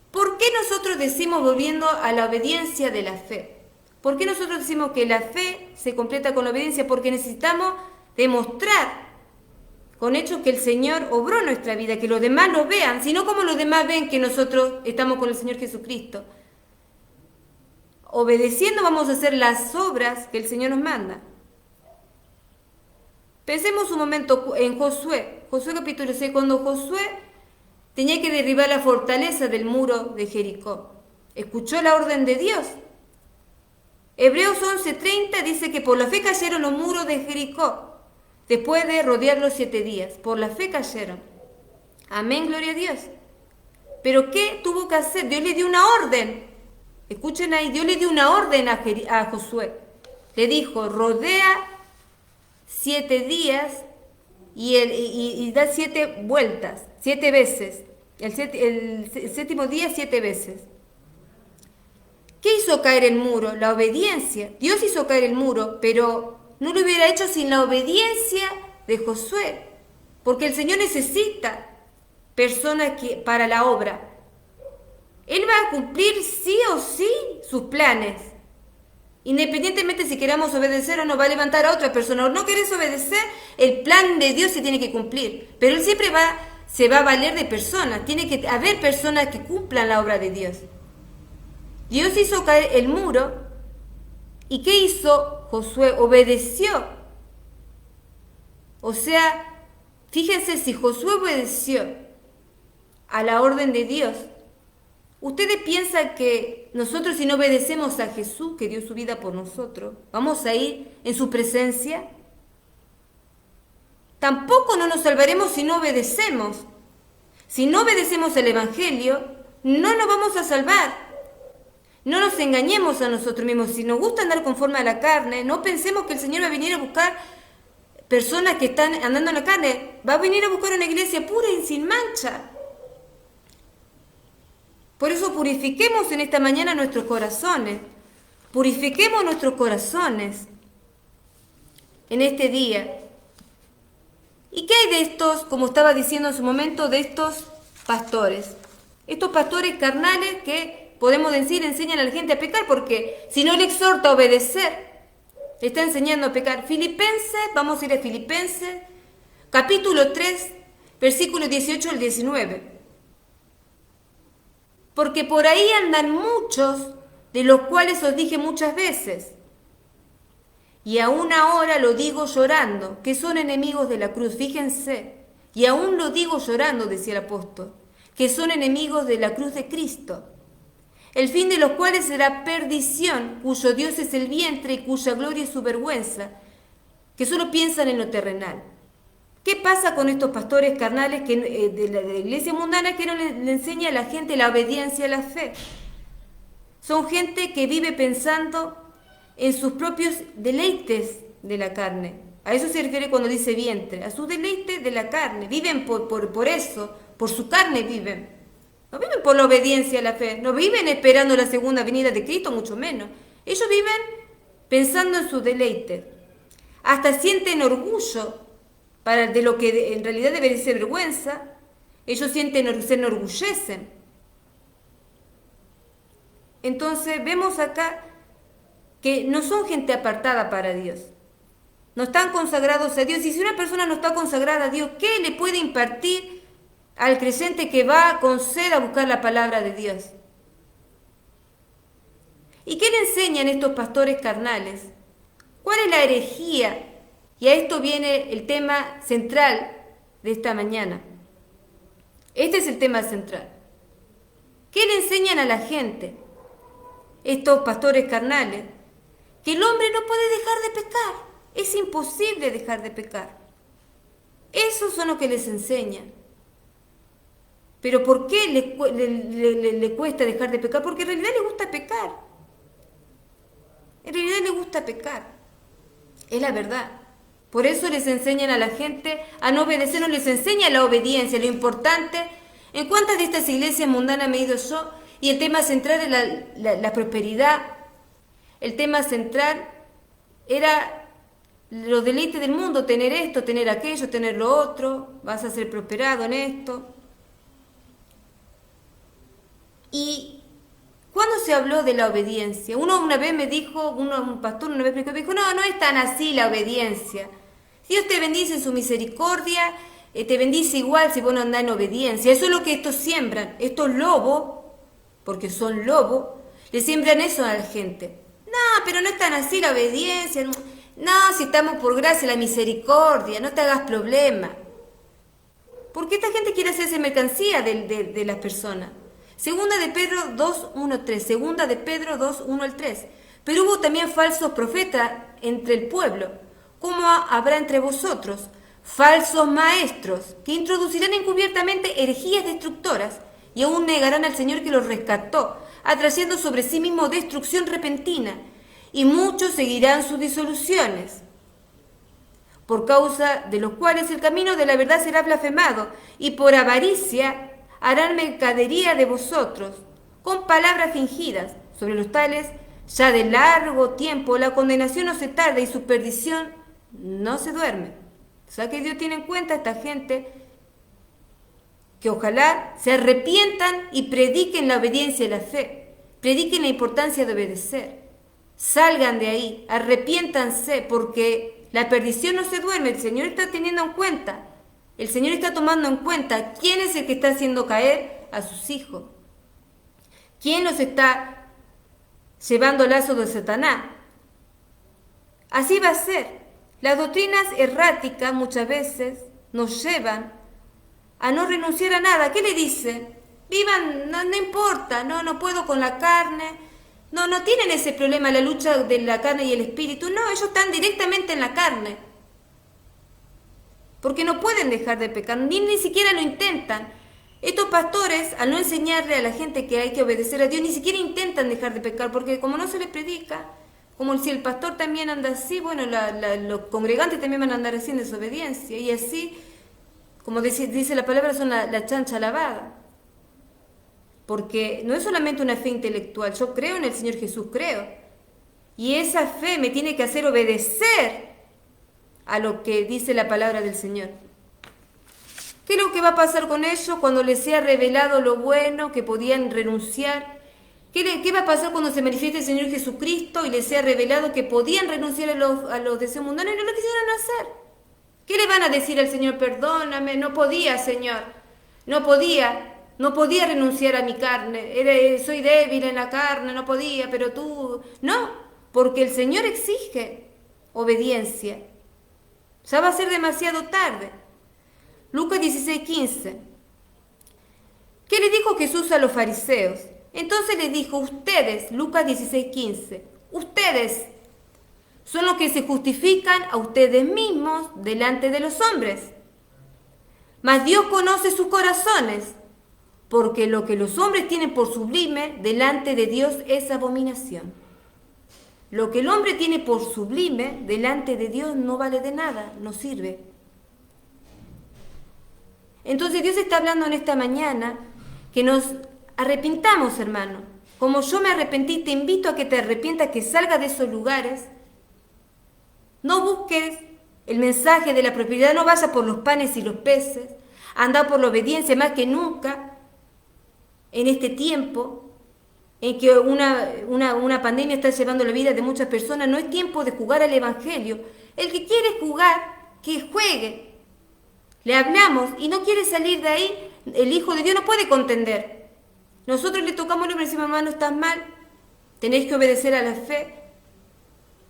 ¿Por qué nosotros decimos volviendo a la obediencia de la fe? ¿Por qué nosotros decimos que la fe se completa con la obediencia? Porque necesitamos demostrar con hechos que el Señor obró en nuestra vida, que los demás lo vean, sino como los demás ven que nosotros estamos con el Señor Jesucristo. Obedeciendo vamos a hacer las obras que el Señor nos manda. Pensemos un momento en Josué capítulo 6, cuando Josué tenía que derribar la fortaleza del muro de Jericó. Escuchó la orden de Dios. Hebreos 11:30 dice que por la fe cayeron los muros de Jericó, después de rodearlos 7 días. Por la fe cayeron. Amén, gloria a Dios. Pero ¿qué tuvo que hacer? Dios le dio una orden. Escuchen ahí, Dios le dio una orden a Josué. Le dijo, rodea 7 días y da 7 vueltas, 7 veces. El séptimo día 7 veces. ¿Qué hizo caer el muro? La obediencia. Dios hizo caer el muro, pero no lo hubiera hecho sin la obediencia de Josué. Porque el Señor necesita personas para la obra. Él va a cumplir sí o sí sus planes. Independientemente si queramos obedecer o no, va a levantar a otra persona. O no querés obedecer, el plan de Dios se tiene que cumplir. Pero Él siempre se va a valer de personas. Tiene que haber personas que cumplan la obra de Dios. Dios hizo caer el muro. ¿Y qué hizo Josué? Obedeció. O sea, fíjense, si Josué obedeció a la orden de Dios, ¿ustedes piensan que nosotros, si no obedecemos a Jesús, que dio su vida por nosotros, vamos a ir en su presencia? Tampoco no nos salvaremos si no obedecemos. Si no obedecemos al Evangelio, no nos vamos a salvar. No nos engañemos a nosotros mismos. Si nos gusta andar conforme a la carne, no pensemos que el Señor va a venir a buscar personas que están andando en la carne. Va a venir a buscar una iglesia pura y sin mancha. Por eso purifiquemos en esta mañana nuestros corazones. Purifiquemos nuestros corazones en este día. ¿Y qué hay de estos, como estaba diciendo en su momento, de estos pastores? Estos pastores carnales que podemos decir enseñan a la gente a pecar, porque si no le exhorta a obedecer, le está enseñando a pecar. Filipenses, vamos a ir a Filipenses, capítulo 3, versículos 18 al 19. Porque por ahí andan muchos, de los cuales os dije muchas veces, y aún ahora lo digo llorando, que son enemigos de la cruz. Fíjense, y aún lo digo llorando, decía el apóstol, que son enemigos de la cruz de Cristo, el fin de los cuales será perdición, cuyo Dios es el vientre y cuya gloria es su vergüenza, que solo piensan en lo terrenal. ¿Qué pasa con estos pastores carnales de la iglesia mundana que no le enseña a la gente la obediencia a la fe? Son gente que vive pensando en sus propios deleites de la carne. A eso se refiere cuando dice vientre, a sus deleites de la carne. Viven por eso, por su carne viven. No viven por la obediencia a la fe, no viven esperando la segunda venida de Cristo, mucho menos. Ellos viven pensando en sus deleites. Hasta sienten orgullo de lo que en realidad debe ser vergüenza. Ellos se enorgullecen. Entonces vemos acá que no son gente apartada para Dios. No están consagrados a Dios. Y si una persona no está consagrada a Dios, ¿qué le puede impartir al creyente que va con sed a buscar la palabra de Dios? ¿Y qué le enseñan estos pastores carnales? ¿Cuál es la herejía? Y a esto viene el tema central de esta mañana. Este es el tema central. ¿Qué le enseñan a la gente estos pastores carnales? Que el hombre no puede dejar de pecar. Es imposible dejar de pecar. Esos son los que les enseñan. Pero ¿por qué le cuesta dejar de pecar? Porque en realidad le gusta pecar. En realidad le gusta pecar. Es la verdad. Por eso les enseñan a la gente a no obedecer, no les enseña la obediencia, lo importante. ¿En cuántas de estas iglesias mundanas me he ido yo? Y el tema central es la prosperidad. El tema central era los deleites del mundo, tener esto, tener aquello, tener lo otro, vas a ser prosperado en esto. Y ¿Cuándo se habló de la obediencia? Una vez me dijo, un pastor una vez me dijo, no, no es tan así la obediencia. Dios te bendice en su misericordia, te bendice igual si vos no andás en obediencia. Eso es lo que estos siembran. Estos lobos, porque son lobos, le siembran eso a la gente. No, pero no es tan así la obediencia. No, si estamos por gracia, la misericordia, no te hagas problema. Porque esta gente quiere hacerse mercancía de las personas. Segunda de Pedro 2, 1, 3. Segunda de Pedro 2, 1 al 3. Pero hubo también falsos profetas entre el pueblo, como habrá entre vosotros falsos maestros, que introducirán encubiertamente herejías destructoras, y aún negarán al Señor que los rescató, atrayendo sobre sí mismo destrucción repentina, y muchos seguirán sus disoluciones, por causa de los cuales el camino de la verdad será blasfemado, y por avaricia harán mercadería de vosotros, con palabras fingidas. Sobre los tales, ya de largo tiempo, la condenación no se tarda y su perdición no se duerme. O sea que Dios tiene en cuenta a esta gente que ojalá se arrepientan y prediquen la obediencia y la fe, prediquen la importancia de obedecer. Salgan de ahí, arrepiéntanse, porque la perdición no se duerme. El Señor está teniendo en cuenta, el Señor está tomando en cuenta quién es el que está haciendo caer a sus hijos, quién los está llevando lazos de Satanás. Así va a ser. Las doctrinas erráticas muchas veces nos llevan a no renunciar a nada. ¿Qué le dicen? Vivan, no importa, no puedo con la carne. No tienen ese problema, la lucha de la carne y el espíritu. No, ellos están directamente en la carne. Porque no pueden dejar de pecar, ni siquiera lo intentan. Estos pastores, al no enseñarle a la gente que hay que obedecer a Dios, ni siquiera intentan dejar de pecar, porque como no se les predica, como si el pastor también anda así, bueno, los congregantes también van a andar así en desobediencia, y así, como dice la palabra, son la chancha lavada. Porque no es solamente una fe intelectual, yo creo en el Señor Jesús, creo. Y esa fe me tiene que hacer obedecer a lo que dice la palabra del Señor. ¿Qué es lo que va a pasar con ellos cuando les sea revelado lo bueno, que podían renunciar? ¿Qué va a pasar cuando se manifieste el Señor Jesucristo y les sea revelado que podían renunciar a los deseos mundanos y no lo quisieron hacer? ¿Qué le van a decir al Señor? Perdóname, no podía, Señor, no podía renunciar a mi carne, soy débil en la carne, no podía, pero tú... No, porque el Señor exige obediencia. Ya va a ser demasiado tarde. Lucas 16:15. ¿Qué le dijo Jesús a los fariseos? Entonces les dijo, ustedes, Lucas 16:15, ustedes son los que se justifican a ustedes mismos delante de los hombres. Mas Dios conoce sus corazones, porque lo que los hombres tienen por sublime delante de Dios es abominación. Lo que el hombre tiene por sublime delante de Dios no vale de nada, no sirve. Entonces Dios está hablando en esta mañana que nos arrepintamos, hermano. Como yo me arrepentí, te invito a que te arrepientas, que salgas de esos lugares. No busques el mensaje de la prosperidad, no vayas por los panes y los peces, anda por la obediencia más que nunca en este tiempo en que una pandemia está llevando la vida de muchas personas. No es tiempo de jugar al evangelio. El que quiere jugar, que juegue. Le hablamos y no quiere salir de ahí, el Hijo de Dios no puede contender. Nosotros le tocamos y le decimos, mamá, no estás mal, tenéis que obedecer a la fe.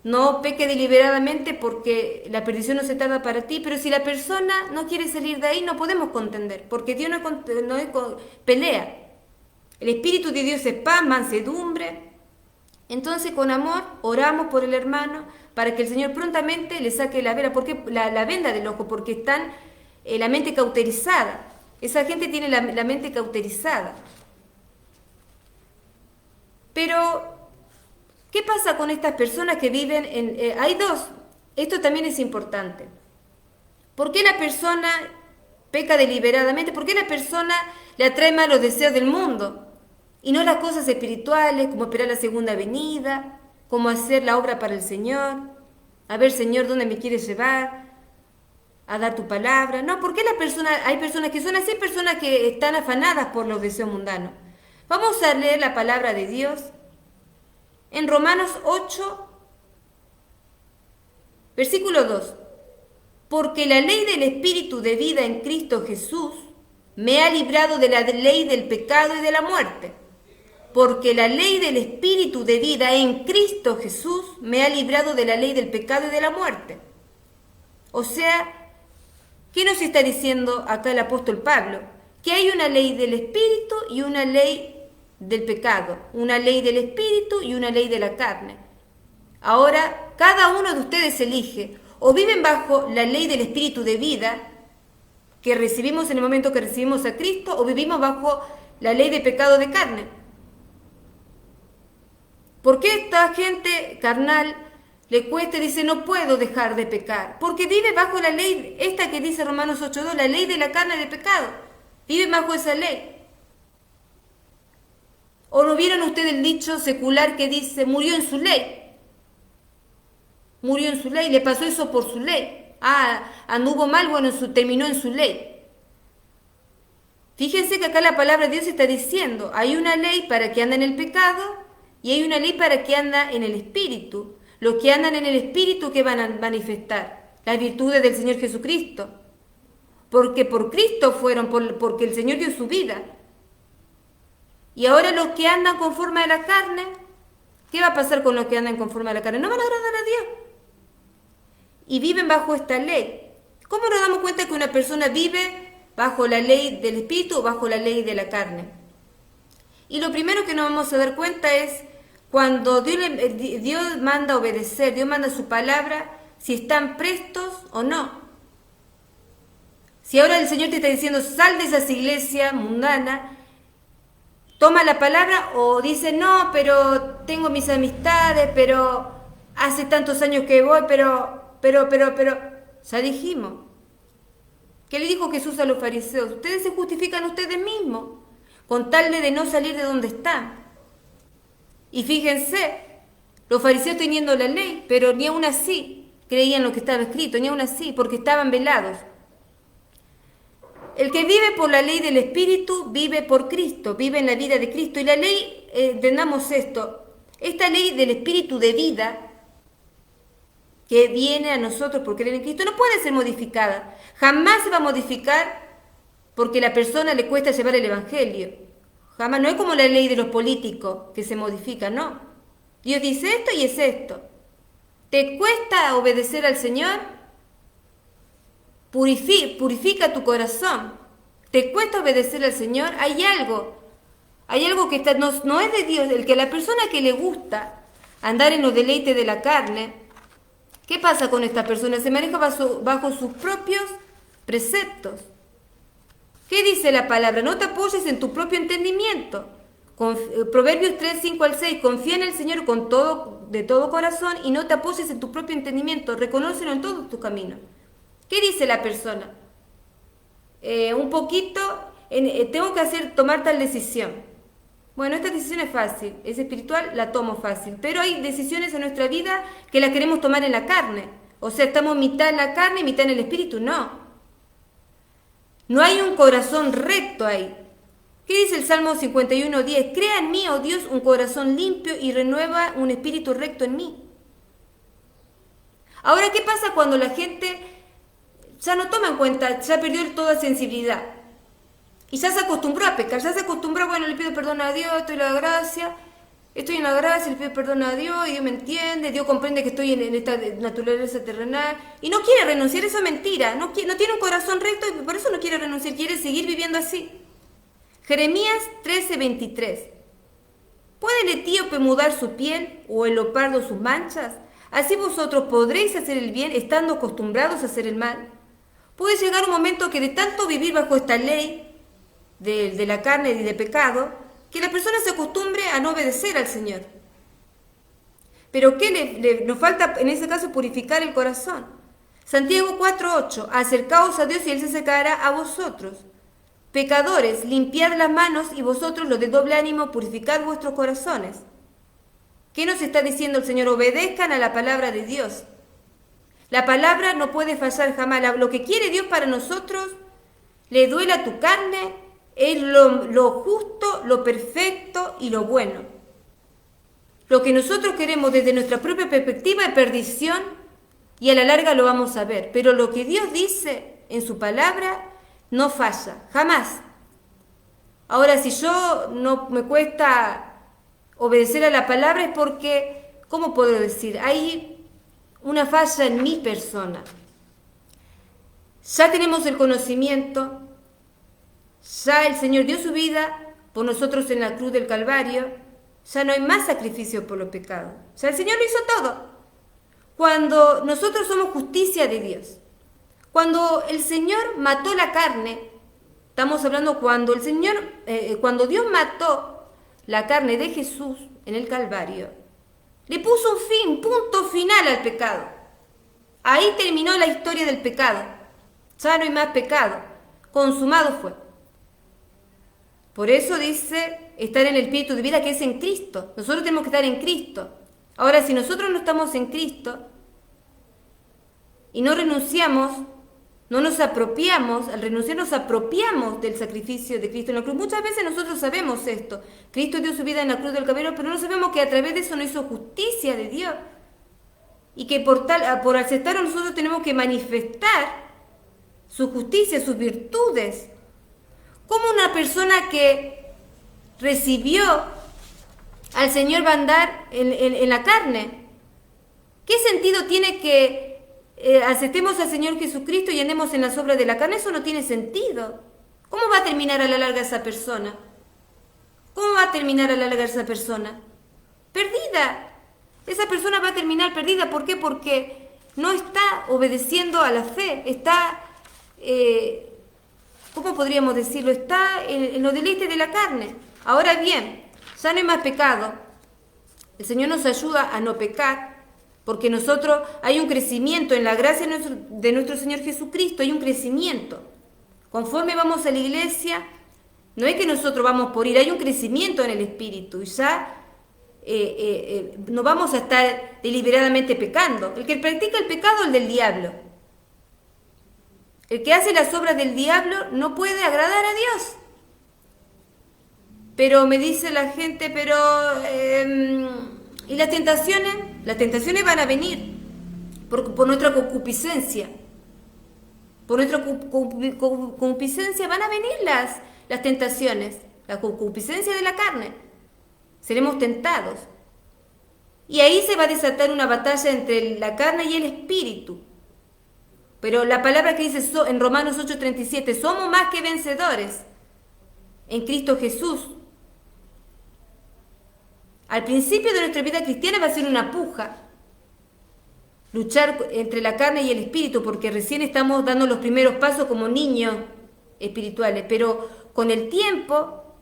No peque deliberadamente porque la perdición no se tarda para ti, pero si la persona no quiere salir de ahí, no podemos contender, porque Dios no es pelea. El Espíritu de Dios es paz, mansedumbre. Entonces, con amor, oramos por el hermano para que el Señor prontamente le saque la venda del ojo, porque están la mente cauterizada. Esa gente tiene la mente cauterizada. Pero, ¿qué pasa con estas personas que viven en... hay dos, esto también es importante. ¿Por qué la persona peca deliberadamente? ¿Por qué la persona le atrae más los deseos del mundo? Y no las cosas espirituales, como esperar la segunda venida, como hacer la obra para el Señor, a ver, Señor, ¿dónde me quieres llevar? A dar tu palabra. No, ¿por qué hay personas que son así, personas que están afanadas por los deseos mundanos? Vamos a leer la palabra de Dios en Romanos 8, versículo 2. Porque la ley del Espíritu de vida en Cristo Jesús me ha librado de la ley del pecado y de la muerte. Porque la ley del Espíritu de vida en Cristo Jesús me ha librado de la ley del pecado y de la muerte. O sea, ¿qué nos está diciendo acá el apóstol Pablo? Que hay una ley del Espíritu y una ley del pecado, una ley del Espíritu y una ley de la carne. Ahora, cada uno de ustedes elige, o viven bajo la ley del Espíritu de vida, que recibimos en el momento que recibimos a Cristo, o vivimos bajo la ley de pecado de carne. ¿Por qué esta gente carnal le cuesta y dice no puedo dejar de pecar? Porque vive bajo la ley, esta que dice Romanos 8.2, la ley de la carne y de pecado. Vive bajo esa ley. ¿O no vieron ustedes el dicho secular que dice murió en su ley? Murió en su ley, le pasó eso por su ley. Anduvo mal, bueno, terminó en su ley. Fíjense que acá la palabra de Dios está diciendo, hay una ley para que anda en el pecado y hay una ley para que anda en el Espíritu. Los que andan en el Espíritu, ¿qué van a manifestar? Las virtudes del Señor Jesucristo. Porque por Cristo fueron, porque el Señor dio su vida. Y ahora los que andan conforme a la carne, ¿qué va a pasar con los que andan conforme a la carne? No van a agradar a Dios. Y viven bajo esta ley. ¿Cómo nos damos cuenta que una persona vive bajo la ley del Espíritu o bajo la ley de la carne? Y lo primero que nos vamos a dar cuenta es cuando Dios manda obedecer, Dios manda su palabra, si están prestos o no. Si ahora el Señor te está diciendo, sal de esa iglesia mundana, toma la palabra o dice, no, pero tengo mis amistades, pero hace tantos años que voy, pero, ya dijimos. ¿Qué le dijo Jesús a los fariseos? Ustedes se justifican ustedes mismos, con tal de no salir de donde están. Y fíjense, los fariseos teniendo la ley, pero ni aún así creían lo que estaba escrito, ni aún así, porque estaban velados. El que vive por la ley del Espíritu vive por Cristo, vive en la vida de Cristo. Y la ley, entendamos esto, esta ley del Espíritu de vida que viene a nosotros por creer en Cristo no puede ser modificada. Jamás se va a modificar porque a la persona le cuesta llevar el Evangelio. Jamás, no es como la ley de los políticos que se modifica, no. Dios dice esto y es esto. ¿Te cuesta obedecer al Señor? Purifica tu corazón. ¿Te cuesta obedecer al Señor? Hay algo que no es de Dios. El que la persona que le gusta andar en los deleites de la carne, ¿qué pasa con esta persona? Se maneja bajo sus propios preceptos. ¿Qué dice la palabra? No te apoyes en tu propio entendimiento. Proverbios 3, 5 al 6. Confía en el Señor de todo corazón y no te apoyes en tu propio entendimiento. Reconócelo en todos tus caminos. ¿Qué dice la persona? Tengo que tomar tal decisión. Bueno, esta decisión es fácil, es espiritual, la tomo fácil. Pero hay decisiones en nuestra vida que las queremos tomar en la carne. O sea, estamos mitad en la carne y mitad en el espíritu. No hay un corazón recto ahí. ¿Qué dice el Salmo 51:10? Crea en mí, oh Dios, un corazón limpio y renueva un espíritu recto en mí. Ahora, ¿qué pasa cuando la gente ya no toma en cuenta, ya perdió toda sensibilidad? Y ya se acostumbró a pecar, ya se acostumbró, bueno, le pido perdón a Dios, estoy en la gracia, le pido perdón a Dios, y Dios me entiende, Dios comprende que estoy en esta naturaleza terrenal, y no quiere renunciar, eso es mentira, no tiene un corazón recto y por eso no quiere renunciar, quiere seguir viviendo así. Jeremías 13:23. ¿Puede el etíope mudar su piel o el leopardo sus manchas? Así vosotros podréis hacer el bien estando acostumbrados a hacer el mal. Puede llegar un momento que de tanto vivir bajo esta ley de la carne y de pecado, que la persona se acostumbre a no obedecer al Señor. Pero ¿qué nos falta en ese caso? Purificar el corazón. Santiago 4:8. Acercaos a Dios y Él se acercará a vosotros. Pecadores, limpiad las manos y vosotros los de doble ánimo, purificad vuestros corazones. ¿Qué nos está diciendo el Señor? Obedezcan a la palabra de Dios. La palabra no puede fallar jamás. Lo que quiere Dios para nosotros, le duela tu carne, es lo justo, lo perfecto y lo bueno. Lo que nosotros queremos desde nuestra propia perspectiva es perdición y a la larga lo vamos a ver. Pero lo que Dios dice en su palabra no falla, jamás. Ahora, si yo no me cuesta obedecer a la palabra es porque, ¿cómo puedo decir? Hay una falla en mi persona. Ya tenemos el conocimiento, ya el Señor dio su vida por nosotros en la cruz del Calvario, ya no hay más sacrificio por los pecados, ya el Señor lo hizo todo. Cuando nosotros somos justicia de Dios, cuando el Señor mató la carne, estamos hablando cuando cuando Dios mató la carne de Jesús en el Calvario, le puso un fin, punto final al pecado. Ahí terminó la historia del pecado. Ya no hay más pecado. Consumado fue. Por eso dice estar en el espíritu de vida que es en Cristo. Nosotros tenemos que estar en Cristo. Ahora, si nosotros no estamos en Cristo y no renunciamos, no nos apropiamos, al renunciar nos apropiamos del sacrificio de Cristo en la cruz. Muchas veces nosotros sabemos esto. Cristo dio su vida en la cruz del Calvario, pero no sabemos que a través de eso nos hizo justicia de Dios. Y que por aceptarlo nosotros tenemos que manifestar su justicia, sus virtudes. Como una persona que recibió al Señor va a andar en la carne. ¿Qué sentido tiene que aceptemos al Señor Jesucristo y andemos en las obras de la carne? Eso no tiene sentido. ¿Cómo va a terminar a la larga esa persona? ¿Cómo va a terminar a la larga esa persona? Perdida. Esa persona va a terminar perdida. ¿Por qué? Porque no está obedeciendo a la fe. Está, ¿cómo podríamos decirlo? Está en los deleites de la carne. Ahora bien, ya no hay más pecado. El Señor nos ayuda a no pecar. Porque nosotros hay un crecimiento en la gracia de nuestro Señor Jesucristo, hay un crecimiento. Conforme vamos a la iglesia, no es que nosotros vamos por ir, hay un crecimiento en el Espíritu. Y ya no vamos a estar deliberadamente pecando. El que practica el pecado es el del diablo. El que hace las obras del diablo no puede agradar a Dios. Pero me dice la gente, pero... ¿y las tentaciones? Las tentaciones van a venir por nuestra concupiscencia. Por nuestra concupiscencia van a venir las tentaciones, la concupiscencia de la carne. Seremos tentados. Y ahí se va a desatar una batalla entre la carne y el espíritu. Pero la palabra que dice en Romanos 8:37, somos más que vencedores en Cristo Jesús. Al principio de nuestra vida cristiana va a ser una puja, luchar entre la carne y el espíritu, porque recién estamos dando los primeros pasos como niños espirituales, pero con el tiempo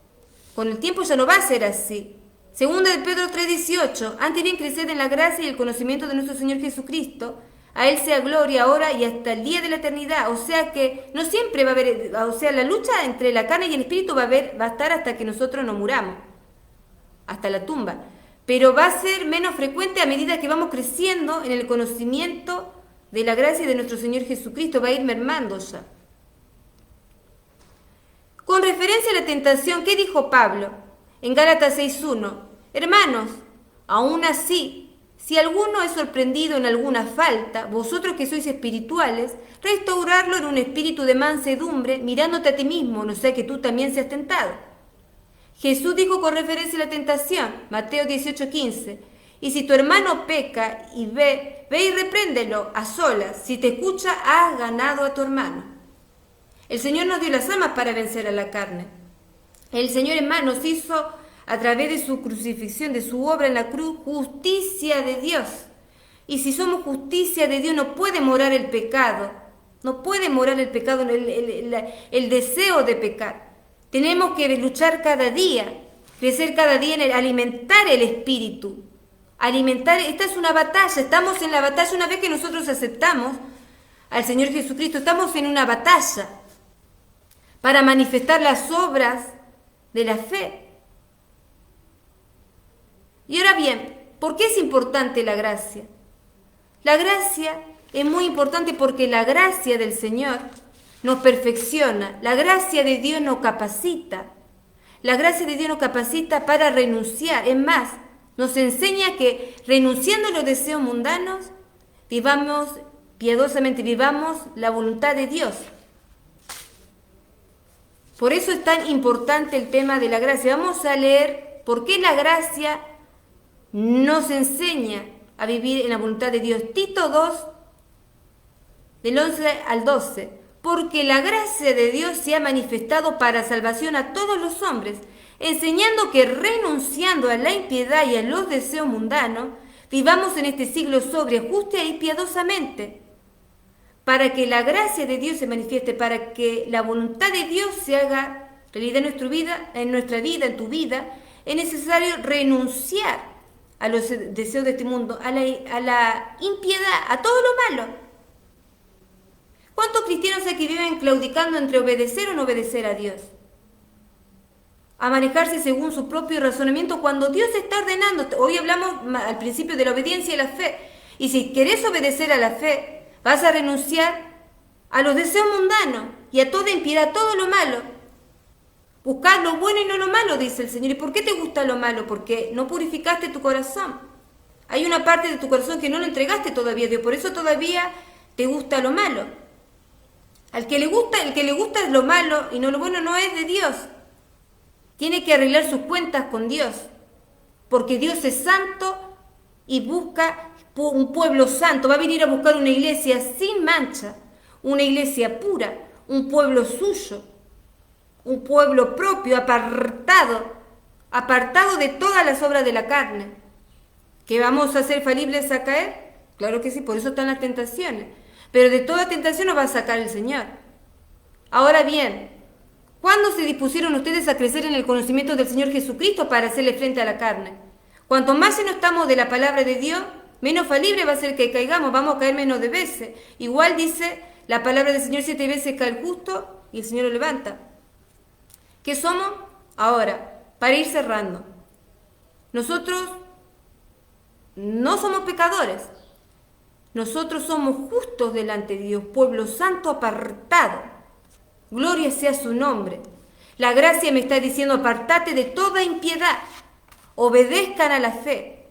ya no va a ser así. Segunda de Pedro 3:18, antes bien creced en la gracia y el conocimiento de nuestro Señor Jesucristo, a Él sea gloria ahora y hasta el día de la eternidad. O sea que no siempre va a haber, o sea, la lucha entre la carne y el espíritu va a estar hasta que nosotros nos muramos. Hasta la tumba, pero va a ser menos frecuente a medida que vamos creciendo en el conocimiento de la gracia de nuestro Señor Jesucristo, va a ir mermando ya. Con referencia a la tentación, ¿qué dijo Pablo? En Gálatas 6:1, hermanos, aún así, si alguno es sorprendido en alguna falta, vosotros que sois espirituales, restaurarlo en un espíritu de mansedumbre, mirándote a ti mismo, no sea que tú también seas tentado. Jesús dijo con referencia a la tentación, Mateo 18:15, y si tu hermano peca y ve y repréndelo a solas, si te escucha, has ganado a tu hermano. El Señor nos dio las armas para vencer a la carne. El Señor, hermano, nos hizo a través de su crucifixión, de su obra en la cruz, justicia de Dios. Y si somos justicia de Dios, no puede morar el pecado, no puede morar el pecado, el deseo de pecar. Tenemos que luchar cada día, crecer cada día en alimentar el espíritu. Esta es una batalla, estamos en la batalla. Una vez que nosotros aceptamos al Señor Jesucristo, estamos en una batalla para manifestar las obras de la fe. Y ahora bien, ¿por qué es importante la gracia? La gracia es muy importante porque la gracia del Señor nos perfecciona. La gracia de Dios nos capacita. La gracia de Dios nos capacita para renunciar. Es más, nos enseña que renunciando a los deseos mundanos, vivamos piadosamente, vivamos la voluntad de Dios. Por eso es tan importante el tema de la gracia. Vamos a leer por qué la gracia nos enseña a vivir en la voluntad de Dios. Tito 2, del 11 al 12. Porque la gracia de Dios se ha manifestado para salvación a todos los hombres, enseñando que renunciando a la impiedad y a los deseos mundanos, vivamos en este siglo sobria, justa y piadosamente, para que la gracia de Dios se manifieste, para que la voluntad de Dios se haga realidad en nuestra vida, en tu vida. Es necesario renunciar a los deseos de este mundo, a la impiedad, a todo lo malo. ¿Cuántos cristianos hay que viven claudicando entre obedecer o no obedecer a Dios? A manejarse según su propio razonamiento cuando Dios está ordenando. Hoy hablamos al principio de la obediencia y la fe. Y si querés obedecer a la fe, vas a renunciar a los deseos mundanos y a toda impiedad, a todo lo malo. Buscad lo bueno y no lo malo, dice el Señor. ¿Y por qué te gusta lo malo? Porque no purificaste tu corazón. Hay una parte de tu corazón que no lo entregaste todavía a Dios, por eso todavía te gusta lo malo. El que le gusta lo malo y no lo bueno no es de Dios. Tiene que arreglar sus cuentas con Dios, porque Dios es santo y busca un pueblo santo. Va a venir a buscar una iglesia sin mancha, una iglesia pura, un pueblo suyo, un pueblo propio, apartado de todas las obras de la carne. ¿Que vamos a ser falibles a caer? Claro que sí, por eso están las tentaciones. Pero de toda tentación nos va a sacar el Señor. Ahora bien, ¿cuándo se dispusieron ustedes a crecer en el conocimiento del Señor Jesucristo para hacerle frente a la carne? Cuanto más se nos estamos de la palabra de Dios, menos falible va a ser que caigamos, vamos a caer menos de veces. Igual dice la palabra del Señor, 7 veces cae el justo y el Señor lo levanta. ¿Qué somos? Ahora, para ir cerrando. Nosotros no somos pecadores. Nosotros somos justos delante de Dios, pueblo santo apartado. Gloria sea su nombre. La gracia me está diciendo, apartate de toda impiedad. Obedezcan a la fe.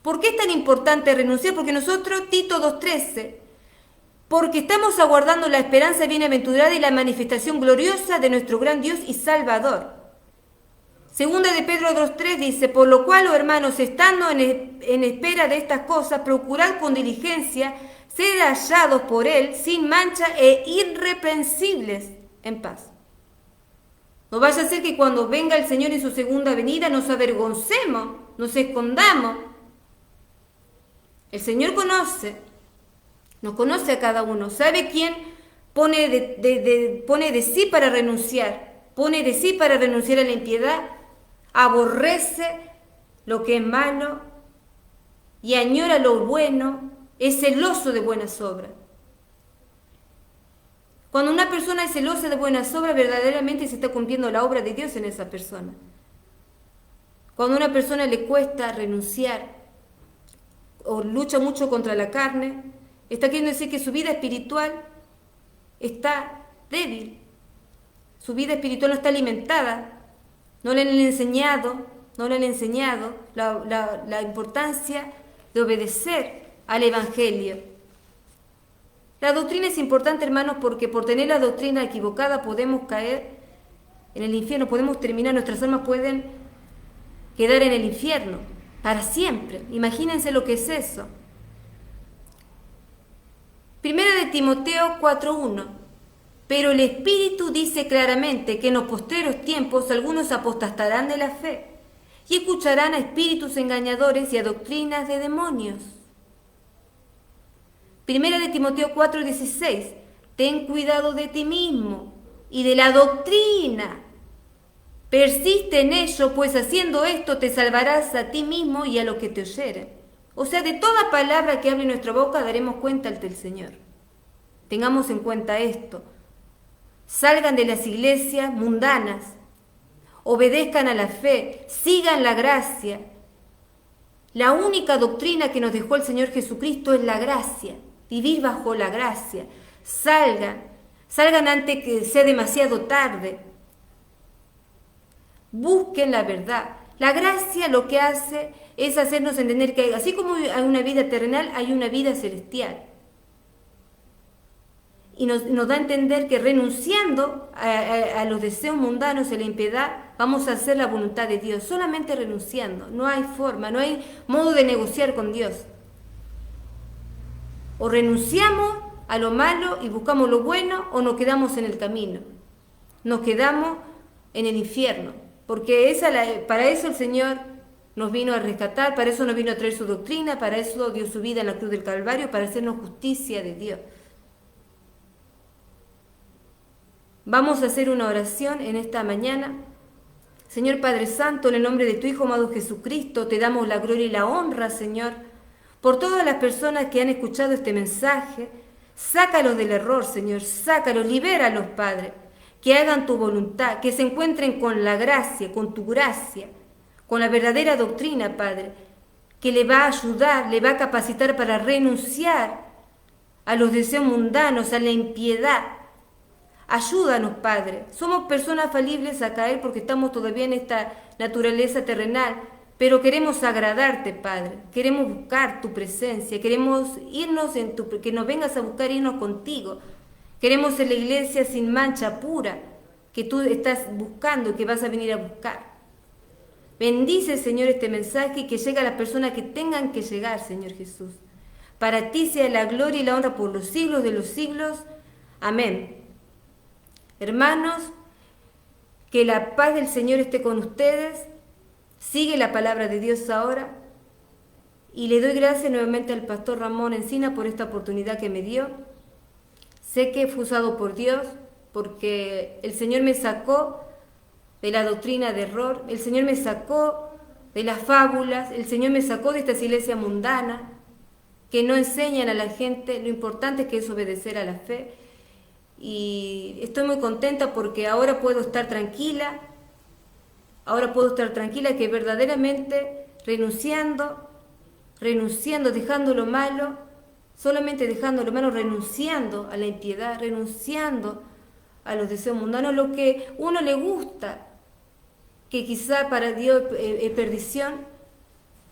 ¿Por qué es tan importante renunciar? Porque nosotros, Tito 2:13, porque estamos aguardando la esperanza bienaventurada y la manifestación gloriosa de nuestro gran Dios y Salvador. Segunda de Pedro 2:3 dice, por lo cual, oh hermanos, estando en espera de estas cosas, procurad con diligencia ser hallados por Él sin mancha e irreprensibles en paz. No vaya a ser que cuando venga el Señor en su segunda venida nos avergoncemos, nos escondamos. El Señor nos conoce a cada uno, sabe quién pone de sí para renunciar, pone de sí para renunciar a la impiedad, aborrece lo que es malo y añora lo bueno, es celoso de buenas obras. Cuando una persona es celosa de buenas obras, verdaderamente se está cumpliendo la obra de Dios en esa persona. Cuando a una persona le cuesta renunciar o lucha mucho contra la carne, está queriendo decir que su vida espiritual está débil. Su vida espiritual no está alimentada. No le han enseñado la importancia de obedecer al Evangelio. La doctrina es importante, hermanos, porque por tener la doctrina equivocada podemos caer en el infierno, podemos terminar, nuestras almas pueden quedar en el infierno para siempre. Imagínense lo que es eso. Primera de Timoteo 4:1. Pero el Espíritu dice claramente que en los postreros tiempos algunos apostatarán de la fe y escucharán a espíritus engañadores y a doctrinas de demonios. Primera de Timoteo 4:16. Ten cuidado de ti mismo y de la doctrina. Persiste en ello, pues haciendo esto te salvarás a ti mismo y a los que te oyeren. O sea, de toda palabra que hable en nuestra boca daremos cuenta ante el Señor. Tengamos en cuenta esto. Salgan de las iglesias mundanas, obedezcan a la fe, sigan la gracia. La única doctrina que nos dejó el Señor Jesucristo es la gracia, vivir bajo la gracia. salgan antes que sea demasiado tarde. Busquen la verdad. La gracia lo que hace es hacernos entender que así como hay una vida terrenal, hay una vida celestial. Y nos da a entender que renunciando a los deseos mundanos y a la impiedad, vamos a hacer la voluntad de Dios, solamente renunciando. No hay forma, no hay modo de negociar con Dios. O renunciamos a lo malo y buscamos lo bueno, o nos quedamos en el camino. Nos quedamos en el infierno. Porque para eso el Señor nos vino a rescatar, para eso nos vino a traer su doctrina, para eso dio su vida en la cruz del Calvario, para hacernos justicia de Dios. Vamos a hacer una oración en esta mañana. Señor Padre Santo, en el nombre de tu Hijo amado Jesucristo, te damos la gloria y la honra, Señor, por todas las personas que han escuchado este mensaje. Sácalos del error, Señor, sácalos, libéralos, Padre, que hagan tu voluntad, que se encuentren con la gracia, con tu gracia, con la verdadera doctrina, Padre, que le va a ayudar, le va a capacitar para renunciar a los deseos mundanos, a la impiedad. Ayúdanos, Padre. Somos personas falibles a caer porque estamos todavía en esta naturaleza terrenal, pero queremos agradarte, Padre. Queremos buscar tu presencia, queremos irnos que nos vengas a buscar, irnos contigo. Queremos ser la iglesia sin mancha, pura, que tú estás buscando y que vas a venir a buscar. Bendice, Señor, este mensaje y que llegue a las personas que tengan que llegar, Señor Jesús. Para ti sea la gloria y la honra por los siglos de los siglos. Amén. Hermanos, que la paz del Señor esté con ustedes. Sigue la palabra de Dios ahora. Y le doy gracias nuevamente al pastor Ramón Encina por esta oportunidad que me dio. Sé que fue usado por Dios porque el Señor me sacó de la doctrina de error, el Señor me sacó de las fábulas, el Señor me sacó de estas iglesias mundanas que no enseñan a la gente lo importante que es obedecer a la fe. Y estoy muy contenta porque ahora puedo estar tranquila, que verdaderamente renunciando, dejando lo malo, solamente dejando lo malo, renunciando a la impiedad, renunciando a los deseos mundanos, lo que uno le gusta, que quizá para Dios es perdición,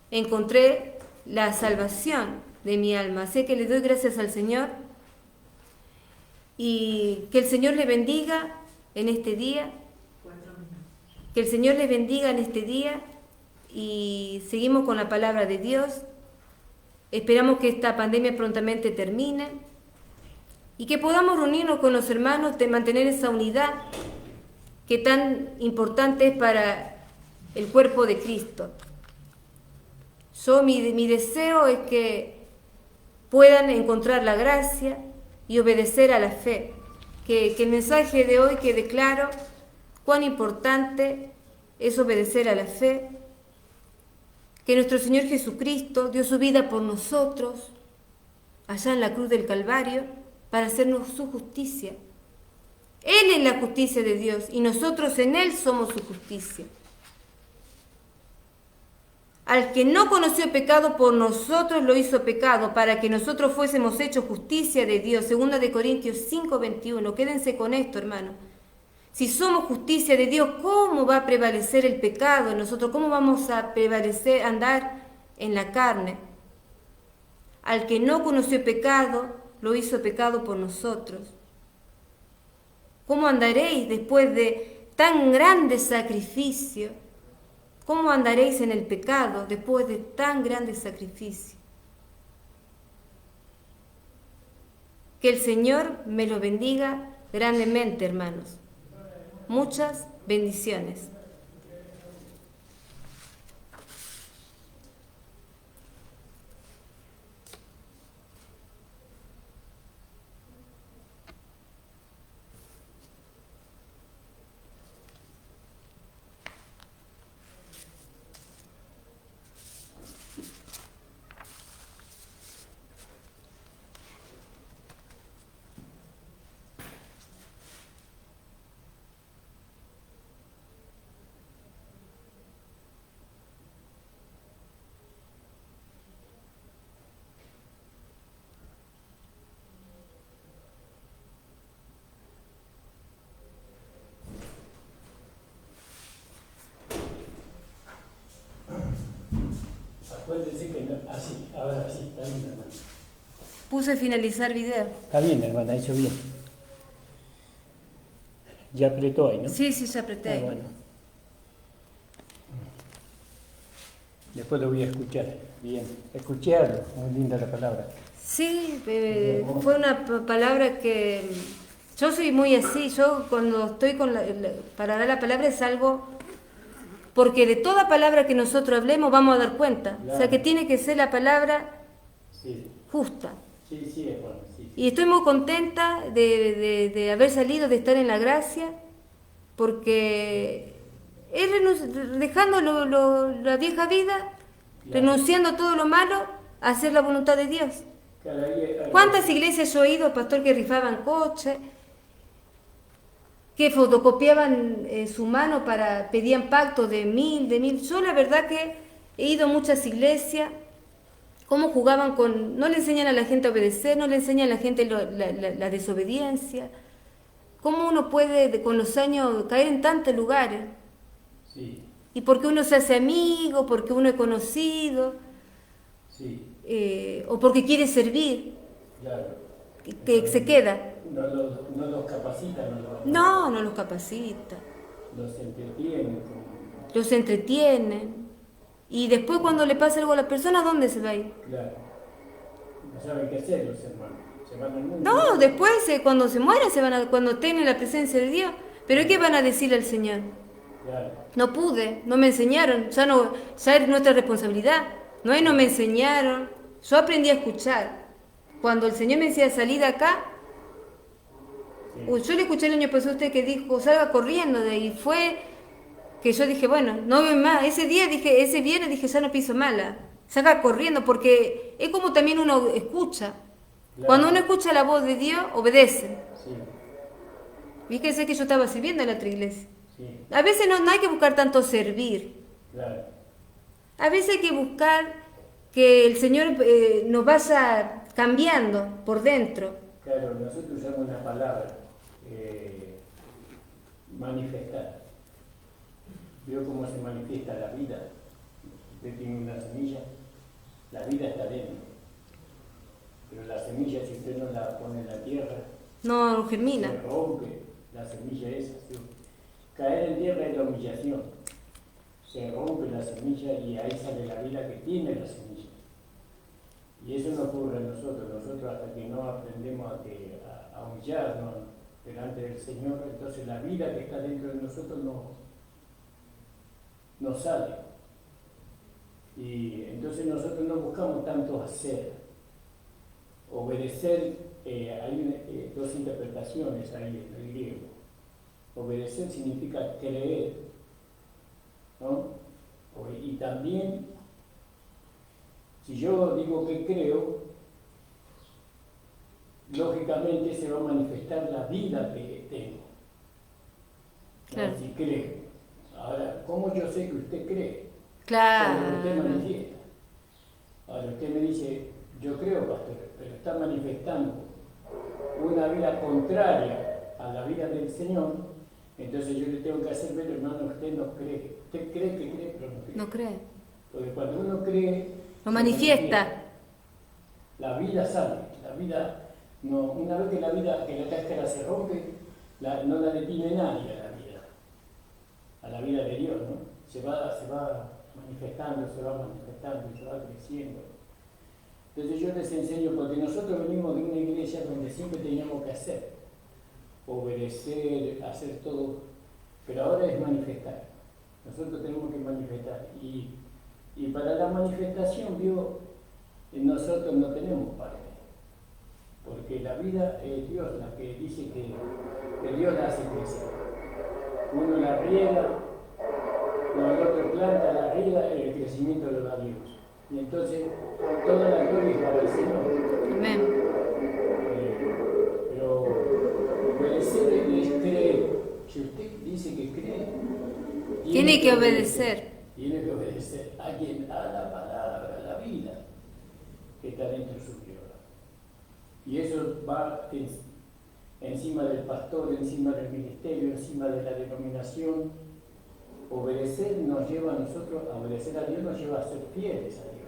encontré la salvación de mi alma. Así que le doy gracias al Señor y que el Señor le bendiga en este día. Que el Señor les bendiga en este día y seguimos con la palabra de Dios. Esperamos que esta pandemia prontamente termine y que podamos reunirnos con los hermanos, de mantener esa unidad que tan importante es para el cuerpo de Cristo. Mi deseo es que puedan encontrar la gracia y obedecer a la fe. Que el mensaje de hoy quede claro cuán importante es obedecer a la fe, que nuestro Señor Jesucristo dio su vida por nosotros allá en la cruz del Calvario para hacernos su justicia. Él es la justicia de Dios y nosotros en Él somos su justicia. Al que no conoció pecado, por nosotros lo hizo pecado, para que nosotros fuésemos hechos justicia de Dios. 2 Corintios 5:21. Quédense con esto, hermano. Si somos justicia de Dios, ¿cómo va a prevalecer el pecado en nosotros? ¿Cómo vamos a prevalecer, andar en la carne? Al que no conoció pecado, lo hizo pecado por nosotros. ¿Cómo andaréis después de tan grande sacrificio? ¿Cómo andaréis en el pecado después de tan grande sacrificio? Que el Señor me lo bendiga grandemente, hermanos. Muchas bendiciones. así, ahora sí, está bien, hermana. Puse finalizar video. Está bien, hermana, hecho bien. Ya apretó ahí, ¿no? Sí, sí, ya apreté ahí. Bueno. Después lo voy a escuchar. Bien. Escucharlo, muy linda la palabra. Sí, fue una palabra que yo soy muy así. Yo cuando estoy para dar la palabra es algo, porque de toda palabra que nosotros hablemos vamos a dar cuenta. Claro. O sea que tiene que ser la palabra Sí, justa. sí, sí, hermano. Sí, sí. Y estoy muy contenta de haber salido, de estar en la gracia, porque es dejando la vieja vida, Claro. renunciando a todo lo malo, a hacer la voluntad de Dios. Claro, ahí- ¿Cuántas iglesias yo he oído, pastor, que rifaban coches, que fotocopiaban su mano pedían pacto de 1000? Yo la verdad que he ido a muchas iglesias, cómo jugaban no le enseñan a la gente a obedecer, no le enseñan a la gente la desobediencia, cómo uno puede con los años caer en tantos lugares, Sí, y porque uno se hace amigo, porque uno es conocido, sí, o porque quiere servir, claro. que se queda. No los capacita, No los capacita, los entretiene. los entretienen. Y después cuando le pasa algo a la persona, ¿dónde se va a ir? Claro. No saben qué hacer los hermanos. Se van al mundo. No, después cuando se muera, cuando estén en la presencia de Dios. Pero ¿qué van a decirle al Señor? Claro. No pude, no me enseñaron, ya es nuestra responsabilidad. No me enseñaron. Yo aprendí a escuchar. Cuando el Señor me decía salir de acá, yo le escuché el año pasado a usted que dijo, salga corriendo de ahí. Fue que yo dije, bueno, no voy más. Ese viernes dije, ya no piso mala. Salga corriendo, porque es como también uno escucha. Claro. Cuando uno escucha la voz de Dios, obedece. Sí, Fíjese que yo estaba sirviendo en la otra iglesia. sí, A veces no hay que buscar tanto servir. claro. A veces hay que buscar que el Señor nos vaya cambiando por dentro. Claro, nosotros usamos una palabra, manifestar. ¿Vio cómo se manifiesta la vida? Usted tiene una semilla, la vida está dentro. Pero la semilla, si usted no la pone en la tierra, No germina. se rompe la semilla esa. ¿Sí? Caer en tierra es la humillación. Se rompe la semilla y ahí sale la vida que tiene la semilla. Y eso no ocurre en nosotros. Nosotros hasta que no aprendemos a humillarnos delante del Señor, entonces la vida que está dentro de nosotros no sale. Y entonces nosotros no buscamos tanto hacer. Obedecer, hay dos interpretaciones ahí en el griego. Obedecer significa creer, ¿no? Y también, si yo digo que creo, lógicamente se va a manifestar la vida que tengo. Claro. Si creo. Ahora, ¿cómo yo sé que usted cree? Claro. Cuando usted manifiesta. Ahora, usted me dice, yo creo, pastor, pero está manifestando una vida contraria a la vida del Señor, entonces yo le tengo que hacer ver, hermano, usted no cree. Usted cree que cree, pero no cree. No cree. Porque cuando uno cree, Lo manifiesta. la vida sale, la vida, no, una vez que la cáscara se rompe, no la detiene nadie a la vida de Dios, ¿no? Se va manifestando, se va creciendo. Entonces yo les enseño, porque nosotros venimos de una iglesia donde siempre teníamos que hacer, obedecer, hacer todo, pero ahora es manifestar. Nosotros tenemos que manifestar. Y para la manifestación, nosotros no tenemos parte. Porque la vida es Dios la que dice que Dios la hace crecer. Uno la riega, el otro planta, la riega, el crecimiento lo da Dios. Y entonces toda la gloria es para el Señor. Amén. Pero obedecer es creer. Si usted dice que cree, Tiene que obedecer. Tiene que obedecer a quien da la palabra, la vida que está dentro suyo. Y eso va encima del pastor, encima del ministerio, encima de la denominación. Obedecer nos lleva a nosotros, a obedecer a Dios nos lleva a ser fieles a Dios.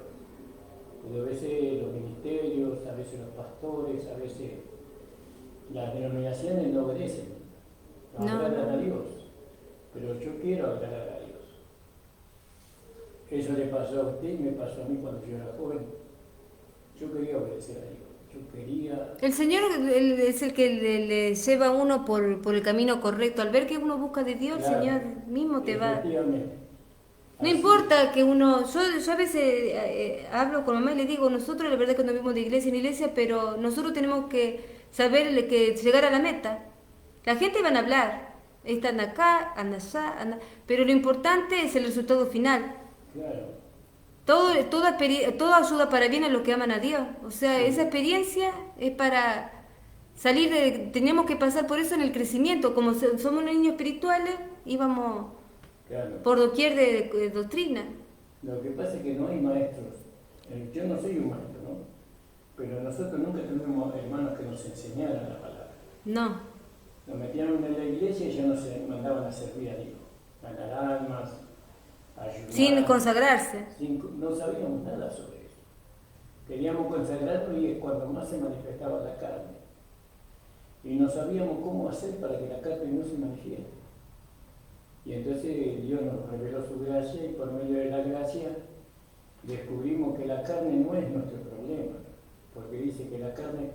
Pero a veces los ministerios, a veces los pastores, a veces las denominaciones no obedecen, no No. agradan a Dios. Pero yo quiero agradar a Dios. Eso le pasó a usted y me pasó a mí cuando yo era joven. Yo quería obedecer a Dios. Yo quería... El Señor es el que le lleva a uno por el camino correcto. Al ver que uno busca de Dios, Claro, el Señor mismo te va. efectivamente. No Así. importa que uno, yo a veces hablo con mamá y le digo, nosotros la verdad que no vivimos de iglesia en iglesia, pero nosotros tenemos que saber que llegar a la meta. La gente van a hablar, están acá, andan allá, pero lo importante es el resultado final. Claro. Todo ayuda para bien a los que aman a Dios. O sea, esa experiencia es para salir teníamos que pasar por eso en el crecimiento. Como somos niños espirituales, íbamos Claro. por doquier de doctrina. Lo que pasa es que no hay maestros. Yo no soy un maestro, ¿no? Pero nosotros nunca tuvimos hermanos que nos enseñaran la palabra. No, Nos metieron en la iglesia y ya nos mandaban a servir a Dios, a ganar almas, a ayudar. sin consagrarse. No sabíamos nada sobre eso. Queríamos consagrarlo y es cuando más se manifestaba la carne. Y no sabíamos cómo hacer para que la carne no se manifieste. Y entonces Dios nos reveló su gracia y por medio de la gracia descubrimos que la carne no es nuestro problema, porque dice que la carne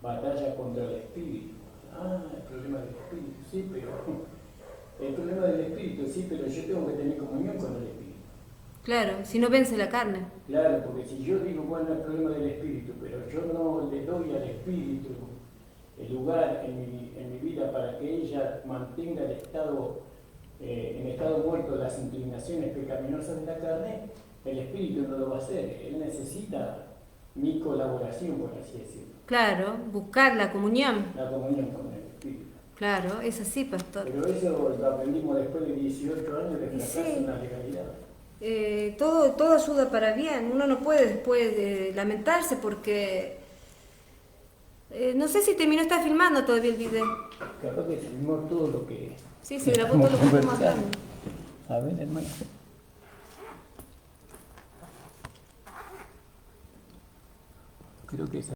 batalla contra el espíritu. El problema del espíritu, sí, pero el problema del espíritu, sí, pero yo tengo que tener comunión con el espíritu. Claro, si no vence la carne. Claro, porque si yo digo cuál es el problema del espíritu, pero yo no le doy al espíritu el lugar en mi vida para que ella mantenga el estado, en estado muerto las inclinaciones pecaminosas de la carne, el espíritu no lo va a hacer. Él necesita mi colaboración, por así decirlo. Claro, buscar la comunión. La comunión con el espíritu. Claro, es así, pastor. Pero eso lo aprendimos después de 18 años de fracaso Sí. en la legalidad. Todo ayuda para bien. Uno no puede después lamentarse porque no sé si terminó, está filmando todavía el video. Capaz que filmó todo lo que... Sí, se grabó todo lo que estamos hablando. A ver, hermano. Creo que esa...